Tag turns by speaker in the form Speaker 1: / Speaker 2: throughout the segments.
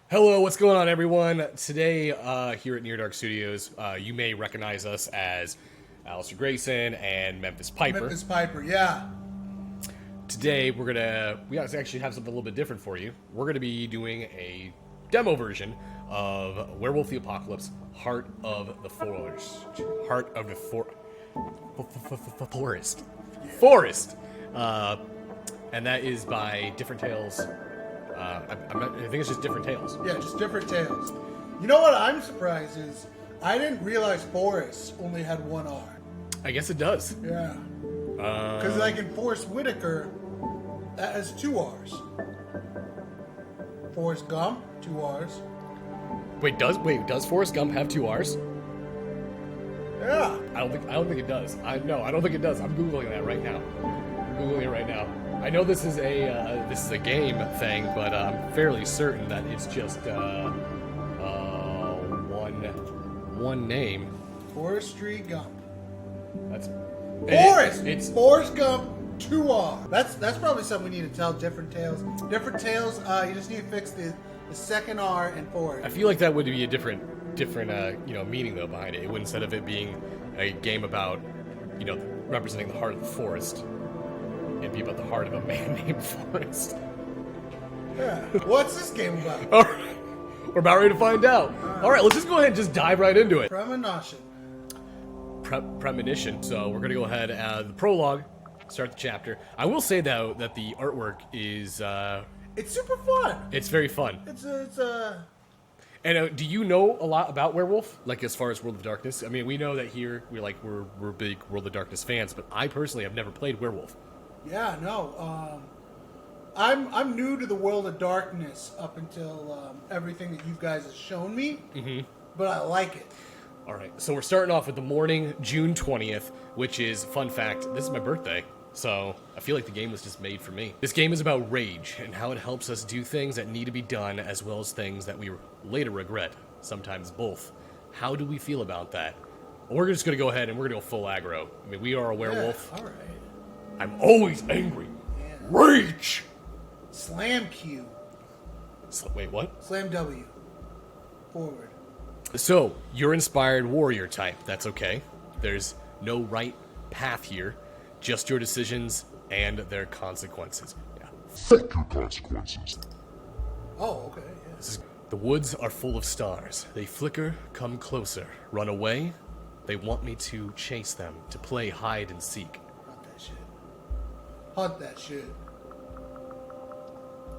Speaker 1: Hello, what's going on, everyone? Today, here at Near Dark Studios, you may recognize us as Alistair Grayson and Memphis Piper.
Speaker 2: Memphis Piper, yeah.
Speaker 1: Today, we actually have something a little bit different for you. We're gonna be doing a demo version of Werewolf the Apocalypse: Heart of the Forest. Heart of the Forest. Forest. And that is by Different Tales. I think it's just Different Tales.
Speaker 2: Yeah, just Different Tales. You know what I'm surprised is I didn't realize Forrest only had one R.
Speaker 1: I guess it does.
Speaker 2: Yeah. Because like in Forrest Whitaker, that has two R's. Forrest Gump, two R's.
Speaker 1: Does Forrest Gump have two R's?
Speaker 2: Yeah.
Speaker 1: I don't think it does. I don't think it does. I'm googling that right now. I know this is a game thing, but I'm fairly certain that it's just one name.
Speaker 2: Forestry Gump.
Speaker 1: That's
Speaker 2: Forrest.
Speaker 1: It's
Speaker 2: Forrest Gump, two R. That's probably something we need to tell Different Tales. Different Tales. You just need to fix the second R in Forrest.
Speaker 1: I feel like that would be a different meaning though behind it. Instead of it being a game about representing the heart of the forest, it'd be about the heart of a man named Forrest.
Speaker 2: Yeah. What's this game about?
Speaker 1: All right. We're about ready to find out. All right, let's just go ahead and just dive right into it.
Speaker 2: Premonition.
Speaker 1: Premonition. So we're gonna go ahead the prologue, start the chapter. I will say though that the artwork is
Speaker 2: It's super fun.
Speaker 1: it's very fun.
Speaker 2: It's
Speaker 1: And do you know a lot about Werewolf? Like as far as World of Darkness? I mean, we know that here we're big World of Darkness fans, but I personally have never played Werewolf.
Speaker 2: Yeah, no. I'm new to the World of Darkness up until everything that you guys have shown me. Mm-hmm. But I like it.
Speaker 1: All right, so we're starting off with the morning, June 20th, which is, fun fact, this is my birthday. So I feel like the game was just made for me. This game is about rage and how it helps us do things that need to be done as well as things that we later regret, sometimes both. How do we feel about that? We're just going to go ahead and we're going to go full aggro. I mean, we are a werewolf.
Speaker 2: Yeah, all right.
Speaker 1: I'm always angry.
Speaker 2: Yeah.
Speaker 1: Rage!
Speaker 2: Slam Q.
Speaker 1: Wait, what?
Speaker 2: Slam W. Forward.
Speaker 1: So, you're inspired warrior type. That's okay. There's no right path here. Just your decisions and their consequences. Yeah.
Speaker 3: Fuck your consequences.
Speaker 2: Oh, okay. Yeah.
Speaker 1: The woods are full of stars. They flicker, come closer, run away. They want me to chase them, to play hide and seek.
Speaker 2: Hunt that shit. Hunt that shit.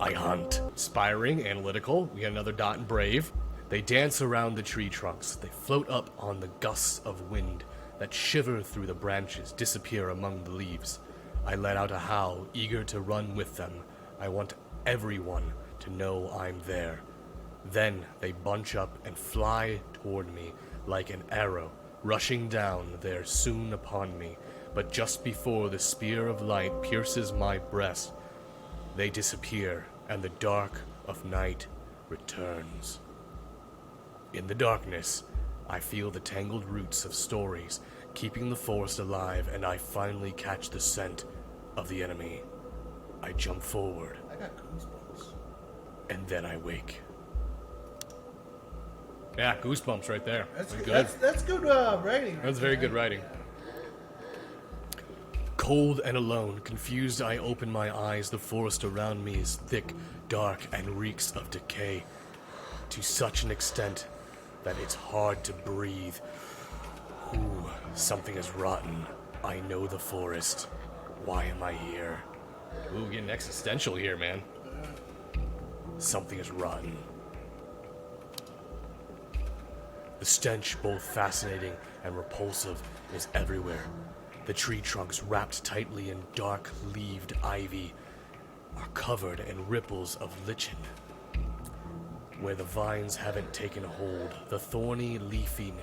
Speaker 1: I hunt. Inspiring, analytical. We got another dot and brave. They dance around the tree trunks. They float up on the gusts of wind that shiver through the branches, disappear among the leaves. I let out a howl, eager to run with them. I want everyone to know I'm there. Then they bunch up and fly toward me like an arrow, rushing down there soon upon me. But just before the spear of light pierces my breast, they disappear, and the dark of night returns. In the darkness, I feel the tangled roots of stories keeping the forest alive, and I finally catch the scent of the enemy. I jump forward.
Speaker 2: I got goosebumps.
Speaker 1: And then I wake. Yeah, goosebumps right there.
Speaker 2: That's
Speaker 1: good.
Speaker 2: That's good writing. Right
Speaker 1: That's very
Speaker 2: there.
Speaker 1: good writing. Cold and alone, confused, I open my eyes. The forest around me is thick, dark, and reeks of decay. To such an extent that it's hard to breathe. Ooh, something is rotten. I know the forest. Why am I here? Ooh, getting existential here, man. Something is rotten. The stench, both fascinating and repulsive, is everywhere. The tree trunks, wrapped tightly in dark-leaved ivy, are covered in ripples of lichen. Where the vines haven't taken hold, the thorny, leafy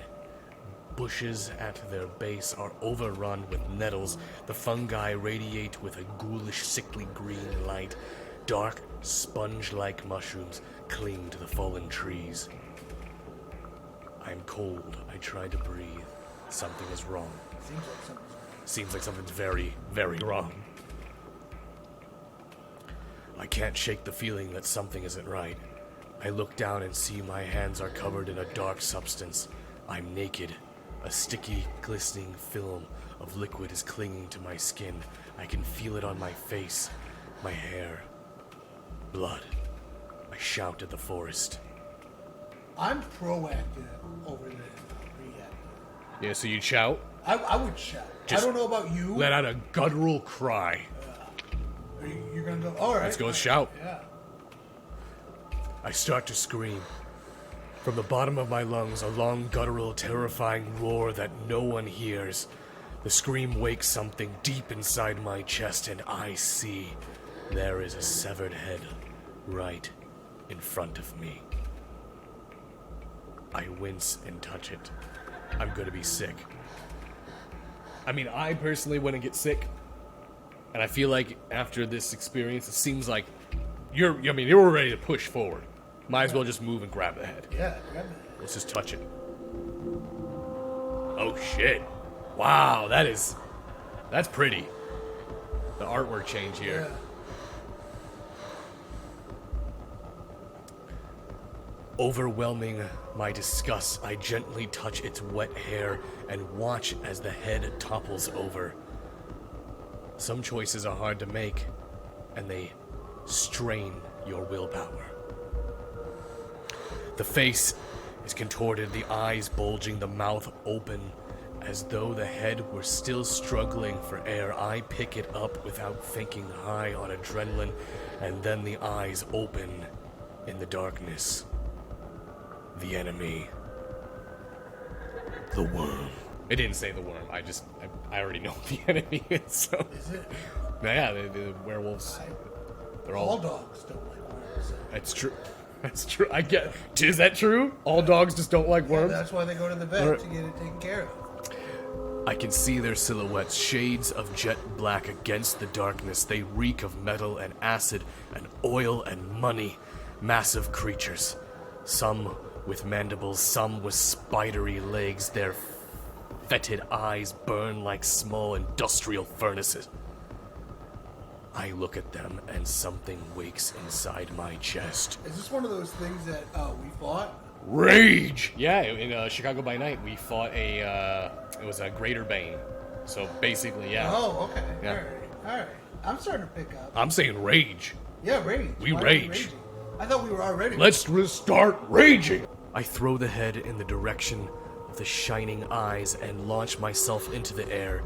Speaker 1: bushes at their base are overrun with nettles. The fungi radiate with a ghoulish, sickly green light. Dark, sponge-like mushrooms cling to the fallen trees. I'm cold. I try to breathe. Something is wrong. Seems like something's very, very wrong. I can't shake the feeling that something isn't right. I look down and see my hands are covered in a dark substance. I'm naked. A sticky, glistening film of liquid is clinging to my skin. I can feel it on my face, my hair. Blood. I shout at the forest.
Speaker 2: I'm proactive over there, reactive.
Speaker 1: Yeah, so you shout?
Speaker 2: I would shout.
Speaker 1: Just
Speaker 2: I don't know about you.
Speaker 1: Let out a guttural cry.
Speaker 2: You're gonna go, alright.
Speaker 1: Let's go shout.
Speaker 2: Yeah.
Speaker 1: I start to scream. From the bottom of my lungs, a long, guttural, terrifying roar that no one hears. The scream wakes something deep inside my chest, and I see there is a severed head right in front of me. I wince and touch it. I'm gonna be sick. I mean, I personally wouldn't get sick, and I feel like after this experience, it seems like you're ready to push forward. Might as well just move and grab the head.
Speaker 2: Yeah, grab it.
Speaker 1: Let's just touch it. Oh shit. Wow, that's pretty. The artwork change here.
Speaker 2: Yeah.
Speaker 1: Overwhelming my disgust, I gently touch its wet hair and watch as the head topples over. Some choices are hard to make, and they strain your willpower. The face is contorted, the eyes bulging, the mouth open, as though the head were still struggling for air. I pick it up without thinking, high on adrenaline, and then the eyes open in the darkness. The enemy. The worm. It didn't say the worm. I already know what the enemy is, so.
Speaker 2: Is it?
Speaker 1: Yeah, the werewolves. They're
Speaker 2: All dogs don't like worms.
Speaker 1: That's true. That's true. Is that true? All dogs just don't like worms?
Speaker 2: That's why they go to the vet to get it taken care of.
Speaker 1: I can see their silhouettes, shades of jet black against the darkness. They reek of metal and acid and oil and money. Massive creatures. Some with mandibles, some with spidery legs. Their fetid eyes burn like small industrial furnaces. I look at them and something wakes inside my chest.
Speaker 2: Is this one of those things that we fought?
Speaker 1: Rage! Yeah, in Chicago by Night, we fought it was a Greater Bane. So basically, yeah.
Speaker 2: Oh, okay.
Speaker 1: Yeah.
Speaker 2: Alright. I'm starting to pick up.
Speaker 1: I'm saying rage.
Speaker 2: Yeah, rage.
Speaker 1: We
Speaker 2: Why are
Speaker 1: rage.
Speaker 2: raging? I thought we were already.
Speaker 1: Let's start raging! I throw the head in the direction of the shining eyes and launch myself into the air.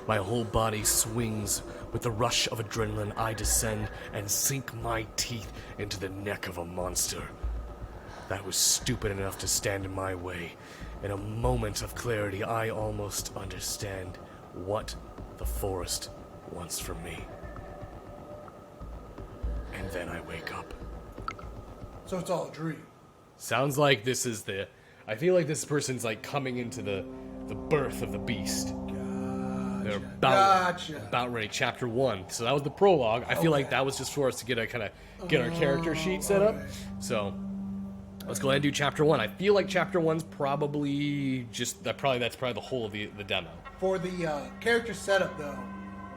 Speaker 1: My whole body swings. With the rush of adrenaline, I descend and sink my teeth into the neck of a monster. That was stupid enough to stand in my way. In a moment of clarity, I almost understand what the forest wants from me. And then I wake up.
Speaker 2: So it's all a dream.
Speaker 1: Sounds like this is I feel like this person's like coming into the birth of the beast. They're about ready. Chapter 1. So that was the prologue. I feel like that was just for us to get our character sheet set up. So let's go ahead and do chapter 1. I feel like chapter 1's probably that's probably the whole of the demo.
Speaker 2: For the character setup, though,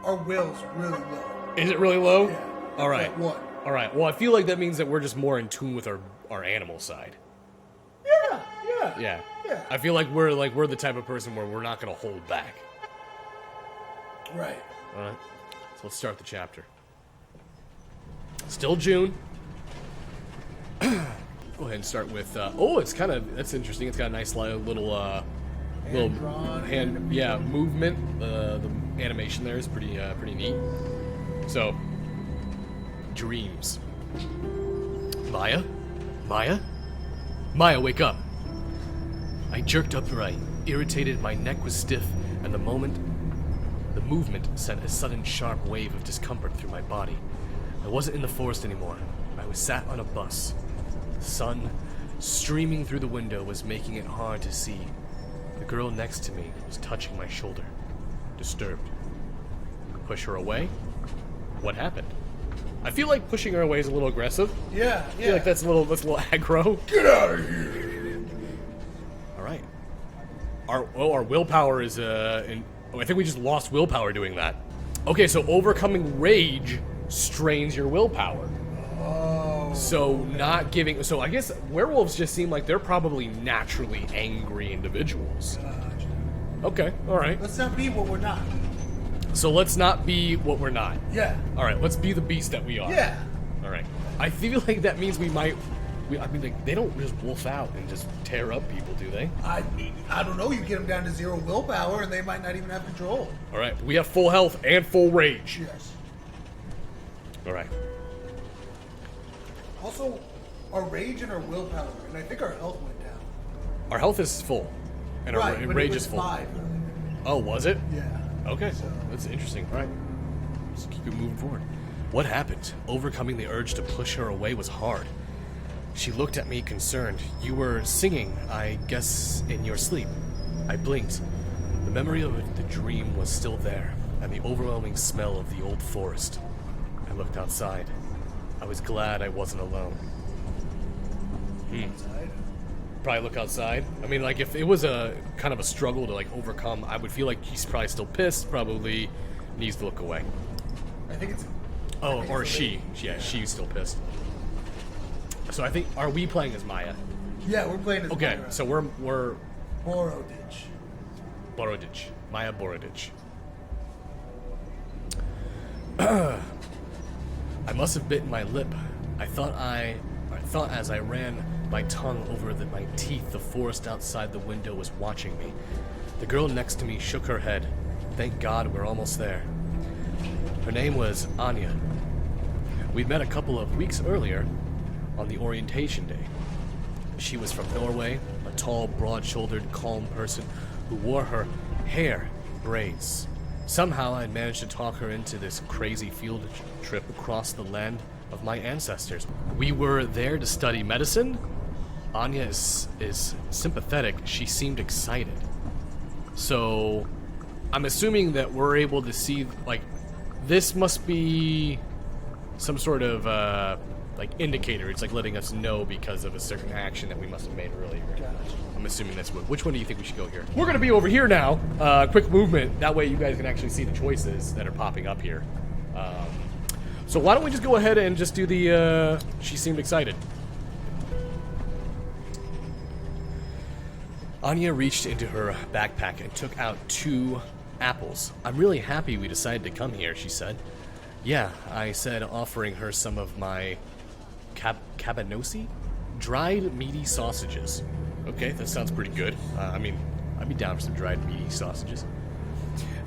Speaker 2: our will's really low.
Speaker 1: Is it really low?
Speaker 2: Yeah.
Speaker 1: All right.
Speaker 2: Like what?
Speaker 1: All right. Well, I feel like that means that we're just more in tune with our animal side.
Speaker 2: Yeah.
Speaker 1: Yeah. I feel like we're the type of person where we're not going to hold back.
Speaker 2: Right.
Speaker 1: All right. So let's start the chapter. Still June. Go ahead and start with. That's interesting. It's got a nice little movement. The animation there is pretty neat. So, dreams. Maya, wake up! I jerked upright, irritated. My neck was stiff, and the movement sent a sudden sharp wave of discomfort through my body. I wasn't in the forest anymore. I was sat on a bus. The sun, streaming through the window, was making it hard to see. The girl next to me was touching my shoulder, disturbed. Push her away? What happened? I feel like pushing her away is a little aggressive.
Speaker 2: Yeah.
Speaker 1: I feel like that's a little aggro.
Speaker 2: Get out of here!
Speaker 1: All right. Our willpower is I think we just lost willpower doing that. Okay, so overcoming rage strains your willpower.
Speaker 2: Oh,
Speaker 1: So not giving. So I guess werewolves just seem like they're probably naturally angry individuals. Okay, all right.
Speaker 2: Let's not be what we're not.
Speaker 1: So let's not be what we're not.
Speaker 2: Yeah.
Speaker 1: All right, let's be the beast that we are.
Speaker 2: Yeah.
Speaker 1: All right. I feel like that means we might. I mean, like, they don't just wolf out and just tear up people, do they?
Speaker 2: I don't know. You get them down to 0 willpower, and they might not even have control.
Speaker 1: All right, we have full health and full rage.
Speaker 2: Yes.
Speaker 1: All right.
Speaker 2: Also, our rage and our willpower, and I think our health went down.
Speaker 1: Our health is full, and our
Speaker 2: Right, but
Speaker 1: rage
Speaker 2: it was
Speaker 1: is full.
Speaker 2: 5.
Speaker 1: Oh, was it?
Speaker 2: Yeah.
Speaker 1: Okay,
Speaker 2: So-
Speaker 1: that's interesting. All right, let's keep it moving forward. What happened? Overcoming the urge to push her away was hard. She looked at me concerned. You were singing, I guess, in your sleep. I blinked. The memory of the dream was still there, and the overwhelming smell of the old forest. I looked outside. I was glad I wasn't alone.
Speaker 2: Outside.
Speaker 1: Probably look outside. I mean, like, if it was a kind of a struggle to, like, overcome, I would feel like he's probably still pissed, probably needs to look away.
Speaker 2: I think it's.
Speaker 1: Oh,
Speaker 2: think
Speaker 1: or
Speaker 2: it's a
Speaker 1: she.
Speaker 2: lady.
Speaker 1: Yeah, she's still pissed. So I think, are we playing as Maya?
Speaker 2: Yeah, we're playing as
Speaker 1: Okay,
Speaker 2: Myra.
Speaker 1: so we're
Speaker 2: Borodich.
Speaker 1: Borodich. Maya Borodich. I must have bitten my lip. I thought as I ran my tongue over my teeth, the forest outside the window was watching me. The girl next to me shook her head. Thank God we're almost there. Her name was Anya. We'd met a couple of weeks earlier on the orientation day. She was from Norway, a tall, broad-shouldered, calm person who wore her hair in braids. Somehow I'd managed to talk her into this crazy field trip across the land of my ancestors. We were there to study medicine. Anya is sympathetic. She seemed excited. So I'm assuming that we're able to see, like, this must be some sort of like indicator. It's like letting us know because of a certain action that we must have made earlier. I'm assuming that's what. Which one do you think we should go here? We're gonna be over here now. Quick movement. That way you guys can actually see the choices that are popping up here. So why don't we just go ahead and just do the? She seemed excited. Anya reached into her backpack and took out 2 apples. I'm really happy we decided to come here, she said. Yeah, I said, offering her some of my cabanosi? Dried meaty sausages. Okay, that sounds pretty good. I mean, I'd be down for some dried meaty sausages.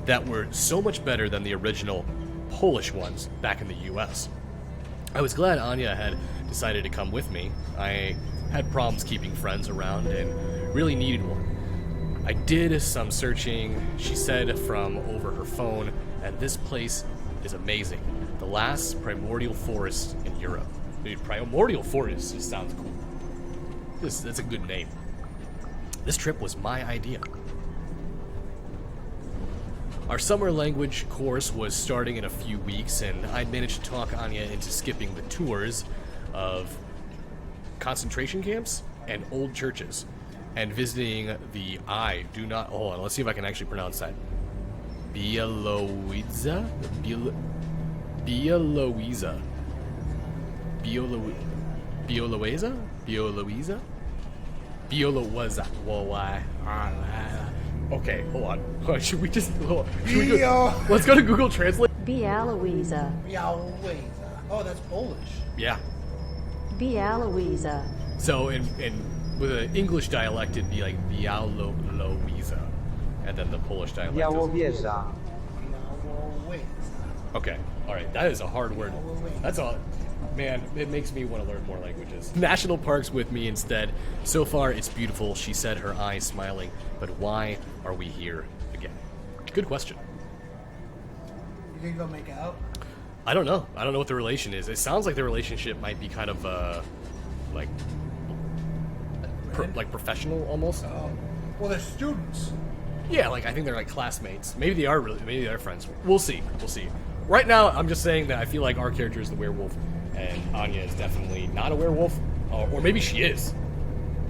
Speaker 1: That were so much better than the original Polish ones back in the US. I was glad Anya had decided to come with me. I had problems keeping friends around and really needed one. I did some searching, she said, from over her phone, and this place is amazing. The last primordial forest in Europe. Dude, primordial forest just sounds cool. That's a good name. This trip was my idea. Our summer language course was starting in a few weeks, and I'd managed to talk Anya into skipping the tours of concentration camps and old churches, and visiting the hold on, let's see if I can actually pronounce that. Bielowieza? Bielowieza? Okay, hold on. Should we go? Let's go to Google Translate.
Speaker 4: Białowieża.
Speaker 2: Białowieża. Oh, that's Polish.
Speaker 1: Yeah.
Speaker 4: Białowieża.
Speaker 1: So in with an English dialect, it'd be like Białowieża, and then the Polish dialect.
Speaker 5: Białowieża.
Speaker 2: Białowieża.
Speaker 1: Okay, all right. That is a hard word. That's all. Man, it makes me want to learn more languages. National parks with me instead. So far, it's beautiful, she said, her eyes smiling. But why are we here again? Good question.
Speaker 2: You think they'll make out?
Speaker 1: I don't know. I don't know what the relation is. It sounds like the relationship might be kind of, like professional almost.
Speaker 2: Oh. Well, they're students.
Speaker 1: Yeah, like I think they're like classmates. Maybe they are friends. We'll see. We'll see. Right now, I'm just saying that I feel like our character is the werewolf, and Anya is definitely not a werewolf, or maybe she is.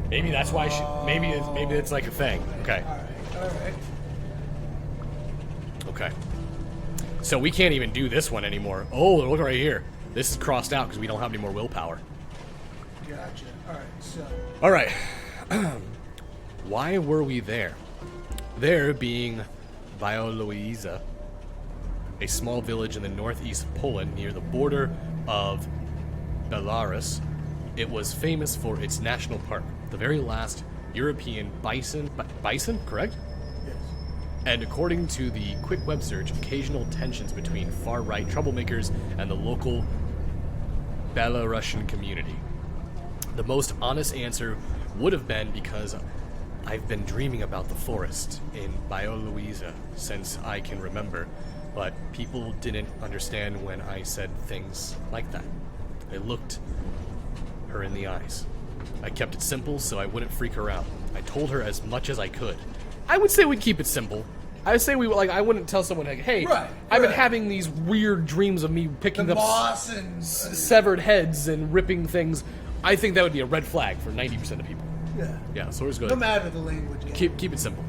Speaker 1: Maybe that's why she. Maybe it's like a thing. Okay.
Speaker 2: All right.
Speaker 1: Okay. So we can't even do this one anymore. Oh, look right here. This is crossed out because we don't have any more willpower.
Speaker 2: Gotcha. All right, so
Speaker 1: All right. Why were we there? There being Białowieża, a small village in the northeast of Poland near the border of Belarus. It was famous for its national park, the very last European bison, correct?
Speaker 2: yes.
Speaker 1: And according to the quick web search, occasional tensions between far-right troublemakers and the local Belarusian community. The most honest answer would have been because I've been dreaming about the forest in Białowieża since I can remember, but people didn't understand when I said things like that. I looked her in the eyes. I kept it simple so I wouldn't freak her out. I told her as much as I could. I would say we'd keep it simple. I would say I wouldn't tell someone like, hey,
Speaker 2: Right,
Speaker 1: I've been
Speaker 2: right.
Speaker 1: having these weird dreams of me picking
Speaker 2: The
Speaker 1: up
Speaker 2: moss and
Speaker 1: severed heads and ripping things. I think that would be a red flag for 90% of people.
Speaker 2: yeah.
Speaker 1: Yeah, so it's good.
Speaker 2: No matter the language. Yeah.
Speaker 1: Keep it simple.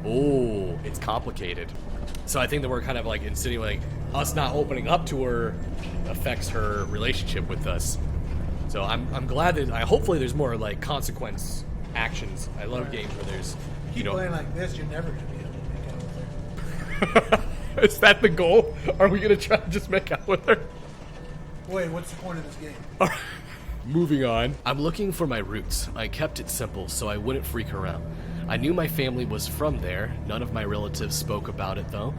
Speaker 1: Oh, it's complicated. So I think that we're kind of like insinuating us not opening up to her affects her relationship with us. So I'm glad that hopefully there's more like consequence actions. I love games where there's
Speaker 2: Keep playing like this, you're never gonna be able to make out with her.
Speaker 1: Is that the goal? Are we gonna try to just make out with her?
Speaker 2: Wait, what's the point of this game?
Speaker 1: Moving on. I'm looking for my roots. I kept it simple so I wouldn't freak her out. I knew my family was from there. None of my relatives spoke about it though.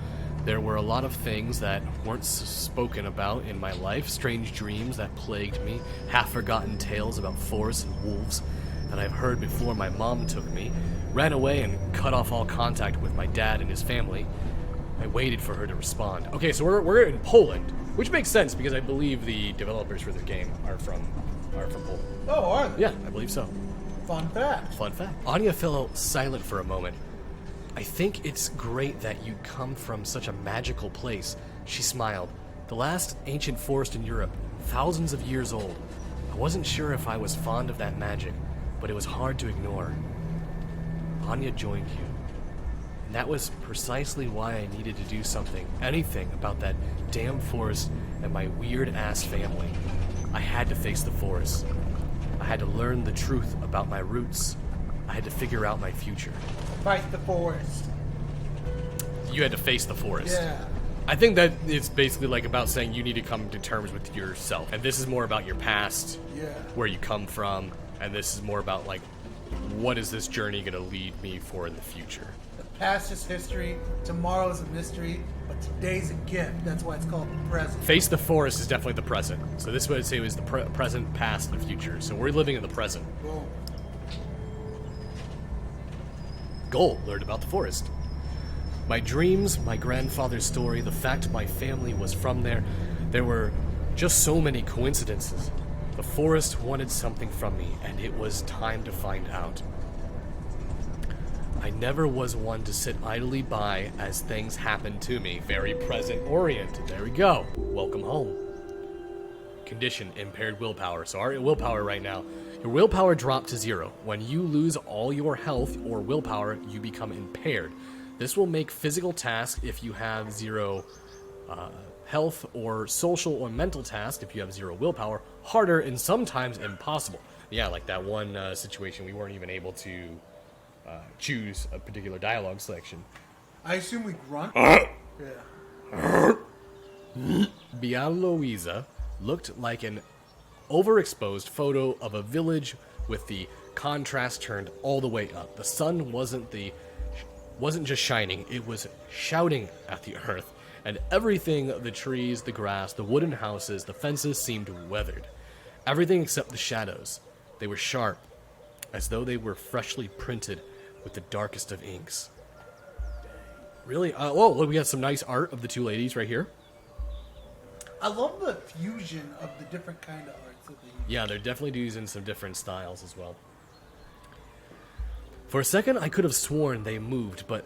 Speaker 1: There were a lot of things that weren't spoken about in my life, strange dreams that plagued me, half-forgotten tales about forests and wolves that I've heard before my mom took me, ran away and cut off all contact with my dad and his family. I waited for her to respond. Okay, so we're in Poland, which makes sense because I believe the developers for the game are from Poland.
Speaker 2: Oh, are they?
Speaker 1: Yeah, I believe so.
Speaker 2: Fun fact.
Speaker 1: Fun fact. Anya fell silent for a moment. I think it's great that you come from such a magical place. She smiled. The last ancient forest in Europe, thousands of years old. I wasn't sure if I was fond of that magic, but it was hard to ignore. Anya joined you. And that was precisely why I needed to do something, anything about that damn forest and my weird-ass family. I had to face the forest. I had to learn the truth about my roots. I had to figure out my future.
Speaker 2: Fight the forest.
Speaker 1: You had to face the forest.
Speaker 2: Yeah.
Speaker 1: I think that it's basically like about saying you need to come to terms with yourself. And this is more about your past,
Speaker 2: Yeah.
Speaker 1: where you come from, and this is more about like, what is this journey going to lead me for in the future?
Speaker 2: The past is history. Tomorrow is a mystery. But today's a gift. That's why it's called the present.
Speaker 1: Face the forest is definitely the present. So this would say was the present, past, and future. So we're living in the present.
Speaker 2: Boom.
Speaker 1: Goal, learned about the forest. My dreams, my grandfather's story, the fact my family was from there were just so many coincidences. The forest wanted something from me, and it was time to find out. I never was one to sit idly by as things happened to me. Very present-oriented. There we go. Welcome home. Condition, impaired willpower. So our willpower right now, your willpower dropped to 0. When you lose all your health or willpower, you become impaired. This will make physical tasks if you have 0 health, or social or mental tasks if you have 0 willpower, harder and sometimes impossible. Yeah, like that one situation we weren't even able to choose a particular dialogue selection.
Speaker 2: I assume we grunt. Yeah.
Speaker 1: Białowieża looked like an overexposed photo of a village with the contrast turned all the way up. The sun wasn't just shining, it was shouting at the earth, and everything, the trees, the grass, the wooden houses, the fences seemed weathered. Everything except the shadows. They were sharp, as though they were freshly printed with the darkest of inks. Really? Whoa, look, we got some nice art of the two ladies right here.
Speaker 2: I love the fusion of the different kind of arts that they use.
Speaker 1: Yeah, they're definitely using some different styles as well. For a second, I could have sworn they moved, but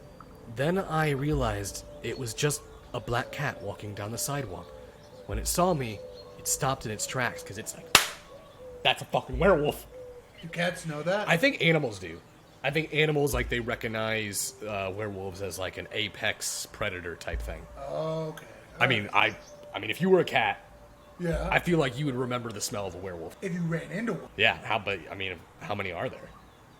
Speaker 1: then I realized it was just a black cat walking down the sidewalk. When it saw me, it stopped in its tracks, because it's like, that's a fucking werewolf.
Speaker 2: Do cats know that?
Speaker 1: I think animals do. I think animals, like, they recognize werewolves as, like, an apex predator type thing.
Speaker 2: Okay.
Speaker 1: I mean, if you were a cat,
Speaker 2: Yeah.
Speaker 1: I feel like you would remember the smell of a werewolf.
Speaker 2: If you ran into one.
Speaker 1: Yeah, how many are there?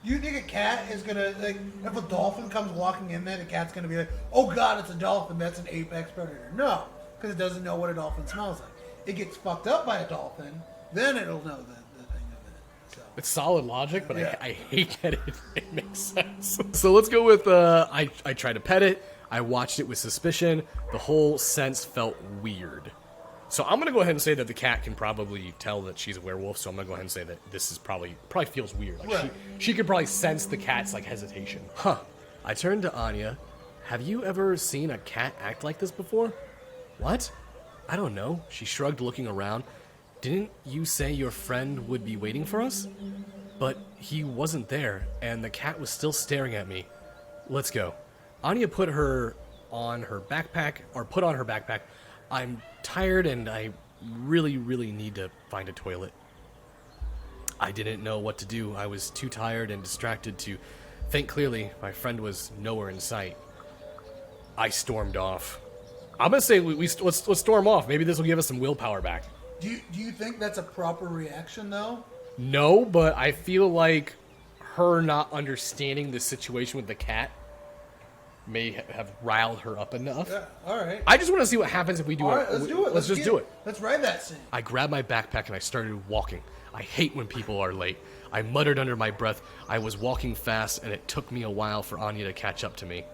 Speaker 2: You think a cat is gonna, like, if a dolphin comes walking in there, the cat's gonna be like, oh god, it's a dolphin, that's an apex predator. No, because it doesn't know what a dolphin smells like. It gets fucked up by a dolphin, then it'll know the thing of it. So.
Speaker 1: It's solid logic, but
Speaker 2: Yeah.
Speaker 1: I hate that it makes sense. So let's go with, I tried to pet it, I watched it with suspicion, the whole sense felt weird. So I'm going to go ahead and say that the cat can probably tell that she's a werewolf, so I'm going to go ahead and say that this is probably feels weird. Like
Speaker 2: Right.
Speaker 1: she could probably sense the cat's, like, hesitation. Huh. I turned to Anya. Have you ever seen a cat act like this before? What? I don't know. She shrugged, looking around. Didn't you say your friend would be waiting for us? But he wasn't there, and the cat was still staring at me. Let's go. Anya put on her backpack. I'm tired and I really, really need to find a toilet. I didn't know what to do. I was too tired and distracted to think clearly. My friend was nowhere in sight. I stormed off. I'm gonna say let's storm off. Maybe this will give us some willpower back.
Speaker 2: Do you think that's a proper reaction, though?
Speaker 1: No, but I feel like her not understanding the situation with the cat may have riled her up enough.
Speaker 2: Yeah, alright.
Speaker 1: I just want to see what happens if we do it.
Speaker 2: Alright, let's do it.
Speaker 1: Let's just do it.
Speaker 2: Let's ride that scene.
Speaker 1: I grabbed my backpack and I started walking. I hate when people are late. I muttered under my breath. I was walking fast and it took me a while for Anya to catch up to me.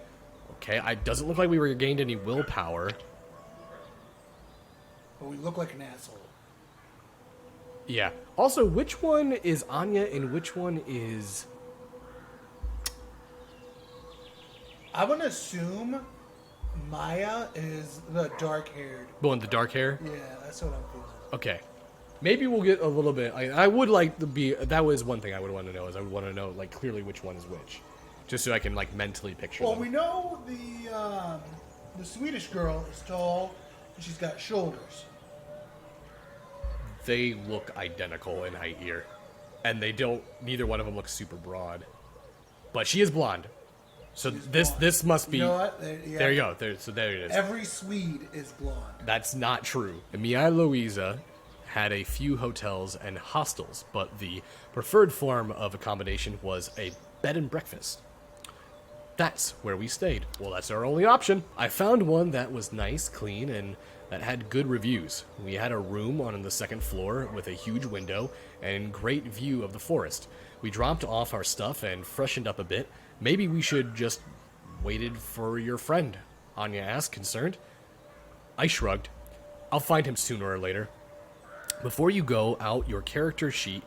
Speaker 1: Okay, it doesn't look like we regained any willpower.
Speaker 2: But we look like an asshole.
Speaker 1: Yeah. Also, which one is Anya and which one is...
Speaker 2: I'm gonna assume Maya is the dark-haired.
Speaker 1: the one with the dark hair?
Speaker 2: Yeah, that's what I'm feeling.
Speaker 1: Okay. Maybe we'll get a little bit... I would like to be... That was one thing I would want to know, is I would want to know, like, clearly which one is which. Just so I can, like, mentally picture
Speaker 2: Well,
Speaker 1: them.
Speaker 2: we know the Swedish girl is tall and she's got shoulders.
Speaker 1: They look identical in height here. And they don't... Neither one of them looks super broad. But she is blonde. So this must be...
Speaker 2: You know what?
Speaker 1: There you go. There it is.
Speaker 2: Every Swede is blonde.
Speaker 1: That's not true. Mia Louisa had a few hotels and hostels, but the preferred form of accommodation was a bed and breakfast. That's where we stayed. Well, that's our only option. I found one that was nice, clean, and that had good reviews. We had a room on the second floor with a huge window and great view of the forest. We dropped off our stuff and freshened up a bit. Maybe we should just waited for your friend, Anya asked, concerned. I shrugged. I'll find him sooner or later. Before you go out your character sheet,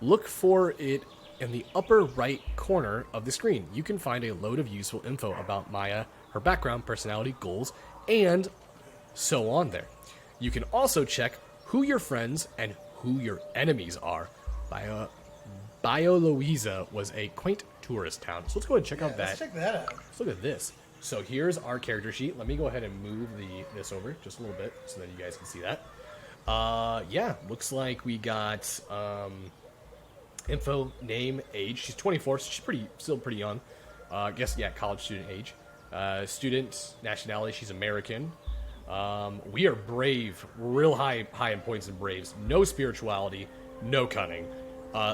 Speaker 1: look for it in the upper right corner of the screen. You can find a load of useful info about Maya, her background, personality, goals, and so on there. You can also check who your friends and who your enemies are. Bio Louisa was a quaint tourist town. So let's go ahead and check out that.
Speaker 2: Let's check that out.
Speaker 1: Let's look at this. So here's our character sheet. Let me go ahead and move this over just a little bit so that you guys can see that. Yeah, looks like we got info, name, age. She's 24, so she's still pretty young. I guess, yeah, college student age. Student, nationality, she's American. We are brave, real high in points and braves. No spirituality, no cunning.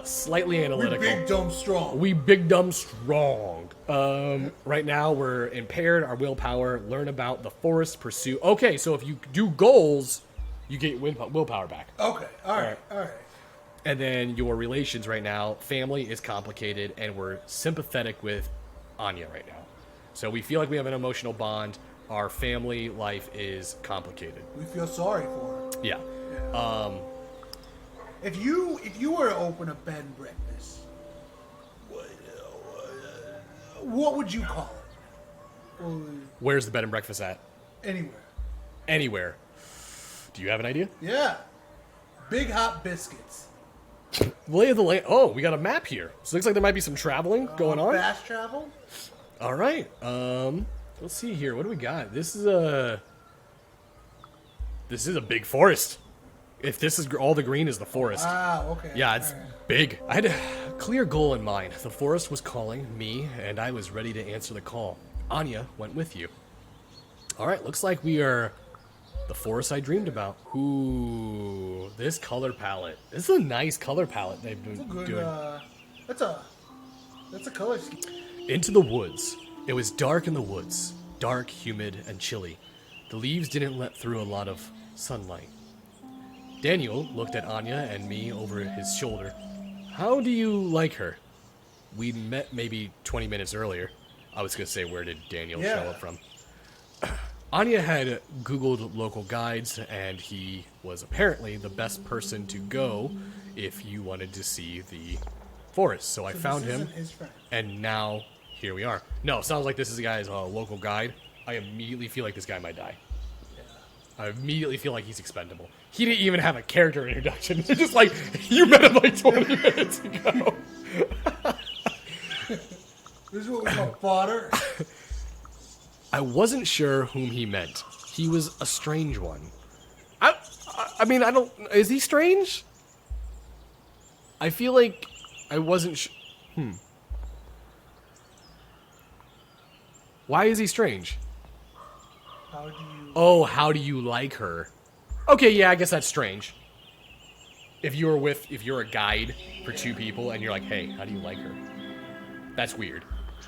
Speaker 1: Slightly analytical.
Speaker 2: We're big, dumb, strong.
Speaker 1: We big, dumb, strong. Right now, we're impaired, our willpower, learn about the forest, pursue. Okay, so if you do goals, you get willpower back.
Speaker 2: Okay, all right.
Speaker 1: And then your relations right now, family is complicated, and we're sympathetic with Anya right now. So we feel like we have an emotional bond. Our family life is complicated.
Speaker 2: We feel sorry for her.
Speaker 1: Yeah.
Speaker 2: If you were to open a bed and breakfast, what would you call it?
Speaker 1: Where's the bed and breakfast at?
Speaker 2: Anywhere.
Speaker 1: Anywhere. Do you have an idea?
Speaker 2: Yeah. Big Hot Biscuits.
Speaker 1: Lay of the land. Oh, we got a map here. So it looks like there might be some traveling going on.
Speaker 2: Fast travel?
Speaker 1: All right. Let's see here. What do we got? This is a big forest. If this is all the green is the forest.
Speaker 2: Ah, okay.
Speaker 1: Yeah, it's big. I had a clear goal in mind. The forest was calling me, and I was ready to answer the call. Anya went with you. All right, looks like we are The forest I dreamed about. Ooh, this color palette. This is a nice color palette they've been doing.
Speaker 2: That's a color scheme.
Speaker 1: Into the woods. It was dark in the woods. Dark, humid, and chilly. The leaves didn't let through a lot of sunlight. Daniel looked at Anya and me over his shoulder. How do you like her? We met maybe 20 minutes earlier. I was going to say, where did Daniel show up from? Anya had Googled local guides, and he was apparently the best person to go if you wanted to see the forest. So I found him,
Speaker 2: His friend.
Speaker 1: and now here we are. No, sounds like this is a guy's local guide. I immediately feel like this guy might die. I immediately feel like he's expendable. He didn't even have a character introduction. It's just like, you met him like 20 minutes ago.
Speaker 2: This is what we call fodder.
Speaker 1: I wasn't sure whom he meant. He was a strange one. I mean, I don't... Is he strange? I feel like I wasn't Why is he strange?
Speaker 2: How do you...
Speaker 1: Oh, how do you like her? Okay, yeah, I guess that's strange. If you're a guide for two people and you're like, hey, how do you like her? That's weird.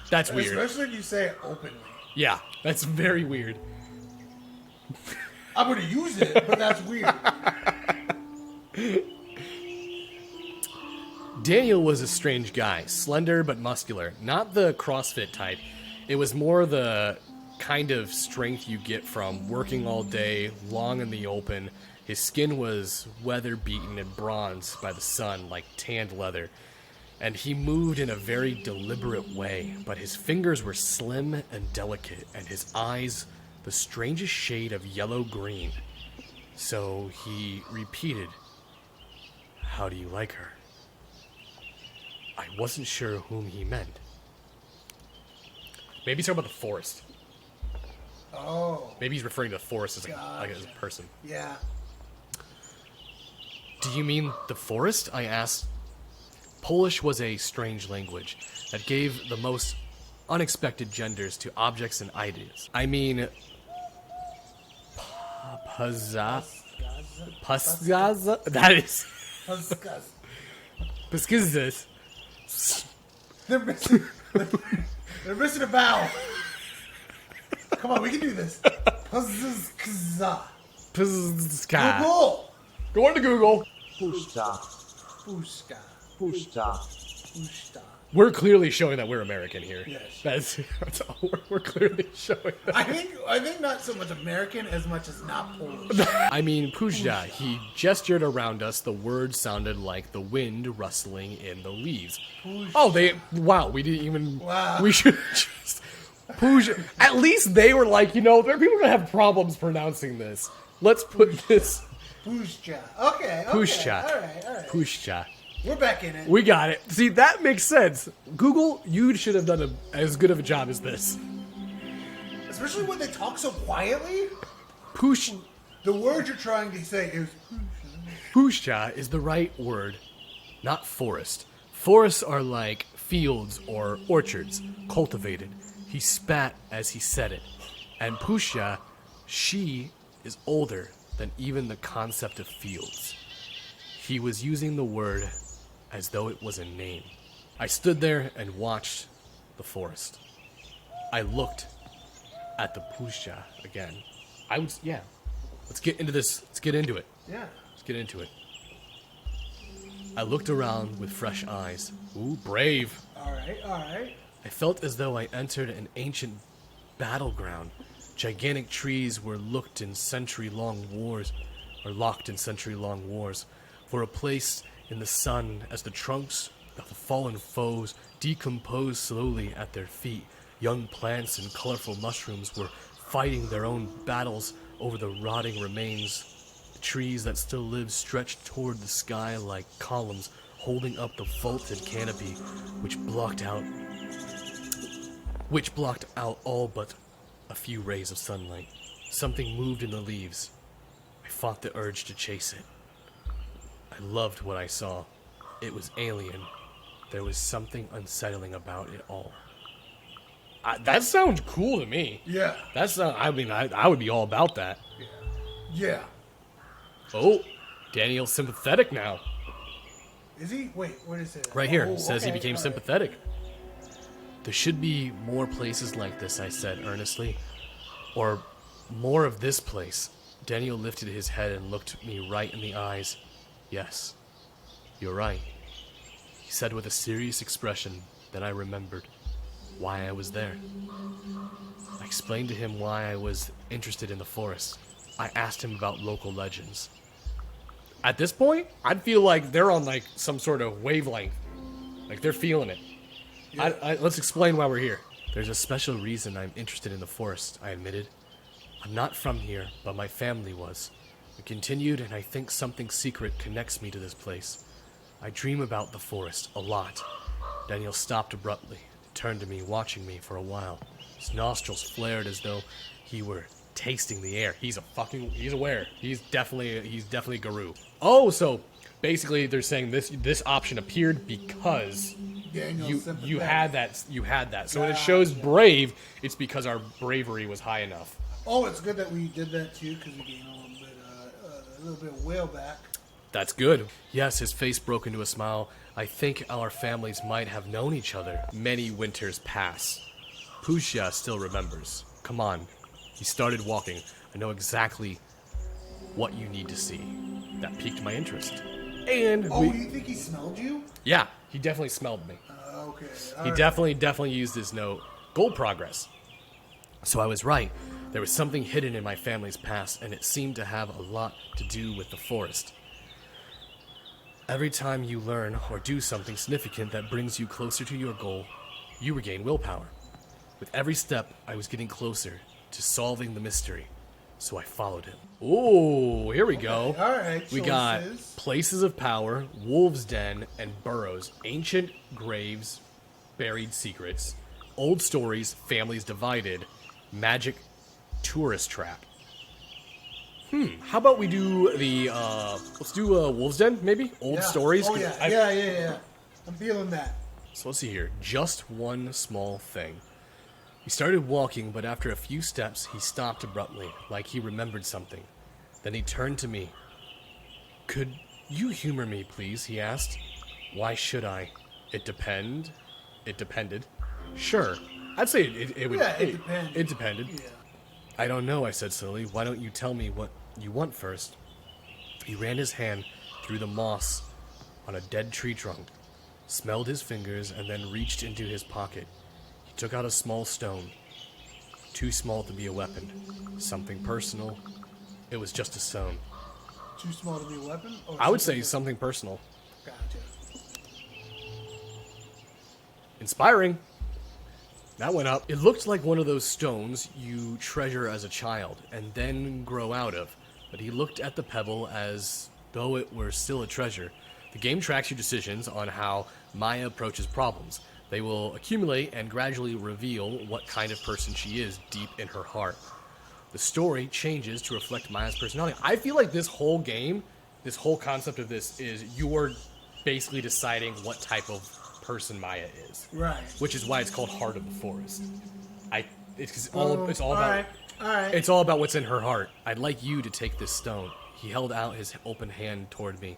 Speaker 1: That's weird.
Speaker 2: Especially if you say it openly.
Speaker 1: Yeah, that's very weird.
Speaker 2: I'm going to use it, but that's weird.
Speaker 1: Daniel was a strange guy, slender but muscular. Not the CrossFit type. It was more the kind of strength you get from working all day, long in the open. His skin was weather-beaten and bronzed by the sun like tanned leather. And he moved in a very deliberate way, but his fingers were slim and delicate, and his eyes the strangest shade of yellow-green. So he repeated, how do you like her? I wasn't sure whom he meant. Maybe he's talking about the forest.
Speaker 2: Oh.
Speaker 1: Maybe he's referring to the forest as, as a person.
Speaker 2: Yeah.
Speaker 1: Do you mean the forest? I asked. Polish was a strange language that gave the most unexpected genders to objects and ideas. I mean, Pazza? That is... Paskizas.
Speaker 2: They're missing a vowel. Come on, we can do this. Pazza.
Speaker 1: Pazka.
Speaker 2: Google.
Speaker 1: Go on to Google.
Speaker 5: Puszta.
Speaker 2: Pushka.
Speaker 5: Puszta.
Speaker 2: Pushta.
Speaker 1: We're clearly showing that we're American here.
Speaker 2: Yes.
Speaker 1: That's all. We're clearly showing that.
Speaker 2: I think not so much American as much as not Polish.
Speaker 1: I mean, Puzda, he gestured around us. The words sounded like the wind rustling in the leaves. Oh, we didn't even,
Speaker 2: Wow.
Speaker 1: we should just, Puzda, at least they were like, there are people gonna have problems pronouncing this. Let's put this.
Speaker 2: Pushcha. Okay.
Speaker 1: Pushcha.
Speaker 2: All right.
Speaker 1: Puzda.
Speaker 2: We're back in it.
Speaker 1: We got it. See, that makes sense. Google, you should have done as good of a job as this.
Speaker 2: Especially when they talk so quietly.
Speaker 1: Push.
Speaker 2: The word you're trying to say is
Speaker 1: Pushcha is the right word, not forest. Forests are like fields or orchards, cultivated. He spat as he said it. And Pushcha, she is older than even the concept of fields. He was using the word as though it was a name. I stood there and watched the forest. I looked at the Pushcha again. Let's get into this. Let's get into it.
Speaker 2: yeah.
Speaker 1: Let's get into it. I looked around with fresh eyes. Ooh, brave.
Speaker 2: All right.
Speaker 1: I felt as though I entered an ancient battleground. Gigantic trees were locked in century-long wars, for a place in the sun as the trunks of the fallen foes decomposed slowly at their feet. Young plants and colorful mushrooms were fighting their own battles over the rotting remains. The trees that still lived stretched toward the sky like columns, holding up the vaulted canopy, which blocked out all but a few rays of sunlight. Something moved in the leaves. I fought the urge to chase it. I loved what I saw. It was alien. There was something unsettling about it all. That sounds cool to me.
Speaker 2: Yeah.
Speaker 1: I would be all about that.
Speaker 2: Yeah. Yeah.
Speaker 1: Oh, Daniel's sympathetic now.
Speaker 2: Is he? Wait, where did it say that?
Speaker 1: Right here,
Speaker 2: Oh,
Speaker 1: it says he
Speaker 2: okay,
Speaker 1: became
Speaker 2: all right.
Speaker 1: sympathetic. There should be more places like this, I said earnestly. Or more of this place. Daniel lifted his head and looked me right in the eyes. Yes, you're right, he said with a serious expression. Then I remembered why I was there. I explained to him why I was interested in the forest. I asked him about local legends. At this point, I'd feel like they're on like some sort of wavelength. Like they're feeling it. Let's explain why we're here. There's a special reason I'm interested in the forest, I admitted. I'm not from here, but my family was. We continued, and I think something secret connects me to this place. I dream about the forest a lot. Daniel stopped abruptly, turned to me, watching me for a while. His nostrils flared as though he were tasting the air. He's aware. He's definitely Guru. Oh, so basically they're saying this option appeared because
Speaker 2: Daniel's
Speaker 1: you had that. So when it
Speaker 2: Gotcha.
Speaker 1: shows brave, it's because our bravery was high enough.
Speaker 2: Oh, it's good that we did that too, because we gained a little bit of will back.
Speaker 1: That's good. Yes, his face broke into a smile. I think our families might have known each other. Many winters pass. Pushya still remembers. Come on. He started walking. I know exactly what you need to see. That piqued my interest. And
Speaker 2: Oh, you think he smelled you?
Speaker 1: yeah, he definitely smelled me.
Speaker 2: Okay.
Speaker 1: He definitely used his note. Gold progress. So I was right. There was something hidden in my family's past, and it seemed to have a lot to do with the forest. Every time you learn or do something significant that brings you closer to your goal, you regain willpower. With every step, I was getting closer to solving the mystery, so I followed him. Ooh, here we go.
Speaker 2: All right.
Speaker 1: We got
Speaker 2: choices.
Speaker 1: places of power, wolves' den, and burrows, ancient graves, buried secrets, old stories, families divided, magic tourist trap. How about we do the, let's do wolves' den, maybe? Old
Speaker 2: Yeah.
Speaker 1: stories?
Speaker 2: Oh, yeah. Yeah. I'm feeling that.
Speaker 1: So let's see here. Just one small thing. He started walking, but after a few steps, he stopped abruptly, like he remembered something. Then he turned to me. Could you humor me, please? He asked. Why should I? It depended. Sure. I'd say it would.
Speaker 2: Yeah, it depended.
Speaker 1: It depended.
Speaker 2: Yeah.
Speaker 1: I don't know, I said slowly. Why don't you tell me what you want first? He ran his hand through the moss on a dead tree trunk, smelled his fingers, and then reached into his pocket. He took out a small stone. Too small to be a weapon. Something personal. It was just a stone.
Speaker 2: Too small to be a weapon? Or
Speaker 1: I would say
Speaker 2: something
Speaker 1: something personal.
Speaker 2: Gotcha.
Speaker 1: Inspiring. That went up. It looked like one of those stones you treasure as a child and then grow out of. But he looked at the pebble as though it were still a treasure. The game tracks your decisions on how Maya approaches problems. They will accumulate and gradually reveal what kind of person she is deep in her heart. The story changes to reflect Maya's personality. I feel like this whole game, this whole concept of this is you're basically deciding what type of person Maya is.
Speaker 2: Right.
Speaker 1: Which is why it's called Heart of the Forest. It's all about
Speaker 2: All right.
Speaker 1: it's all about what's in her heart. I'd like you to take this stone. He held out his open hand toward me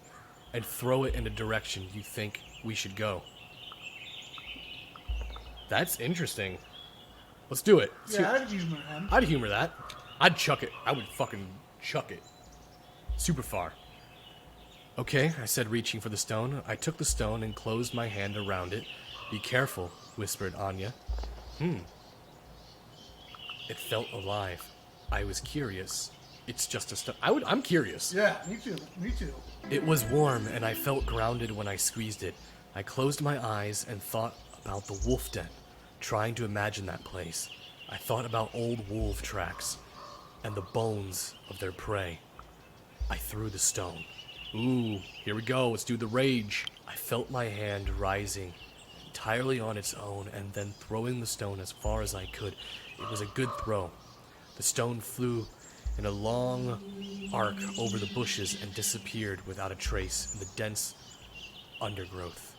Speaker 1: and throw it in a direction you think we should go. That's interesting. Let's do it.
Speaker 2: Yeah, I'd humor him.
Speaker 1: I'd humor that. I'd chuck it. I would fucking chuck it. Super far. Okay, I said, reaching for the stone. I took the stone and closed my hand around it. Be careful, whispered Anya. It felt alive. I was curious. It's just a stone. I'm curious.
Speaker 2: Yeah, me too.
Speaker 1: It was warm, and I felt grounded when I squeezed it. I closed my eyes and thought about the wolf den, trying to imagine that place. I thought about old wolf tracks and the bones of their prey. I threw the stone. Ooh, here we go. Let's do the rage. I felt my hand rising entirely on its own and then throwing the stone as far as I could. It was a good throw. The stone flew in a long arc over the bushes and disappeared without a trace in the dense undergrowth.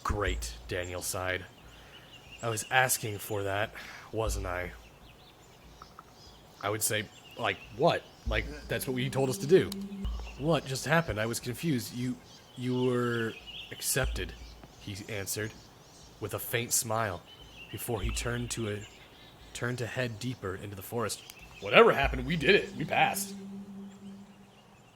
Speaker 1: Great, Daniel sighed. I was asking for that, wasn't I? I would say, like, what? Like, that's what you told us to do. What just happened? I was confused. You were accepted, he answered, with a faint smile, before he turned to head deeper into the forest. Whatever happened, we did it. We passed.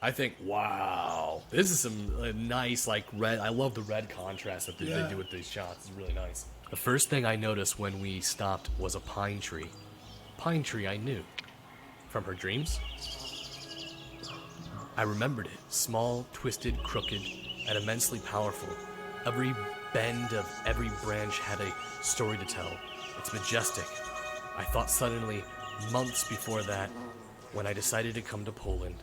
Speaker 1: I think, wow, this is some nice, like, red. I love the red contrast that they do with these shots. It's really nice. The first thing I noticed when we stopped was a pine tree. Pine tree I knew. From her dreams? I remembered it. Small, twisted, crooked, and immensely powerful. Every bend of every branch had a story to tell. It's majestic. I thought suddenly, months before that, when I decided to come to Poland,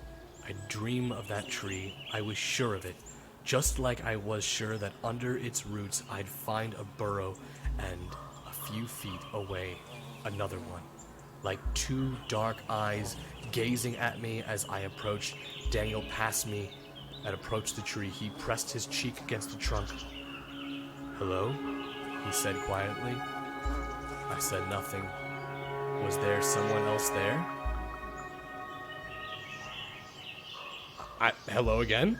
Speaker 1: I'd dream of that tree. I was sure of it. Just like I was sure that under its roots I'd find a burrow and a few feet away, another one. Like two dark eyes gazing at me as I approached. Daniel passed me and approached the tree. He pressed his cheek against the trunk. "Hello?" he said quietly. I said nothing. Was there someone else there? Hello again?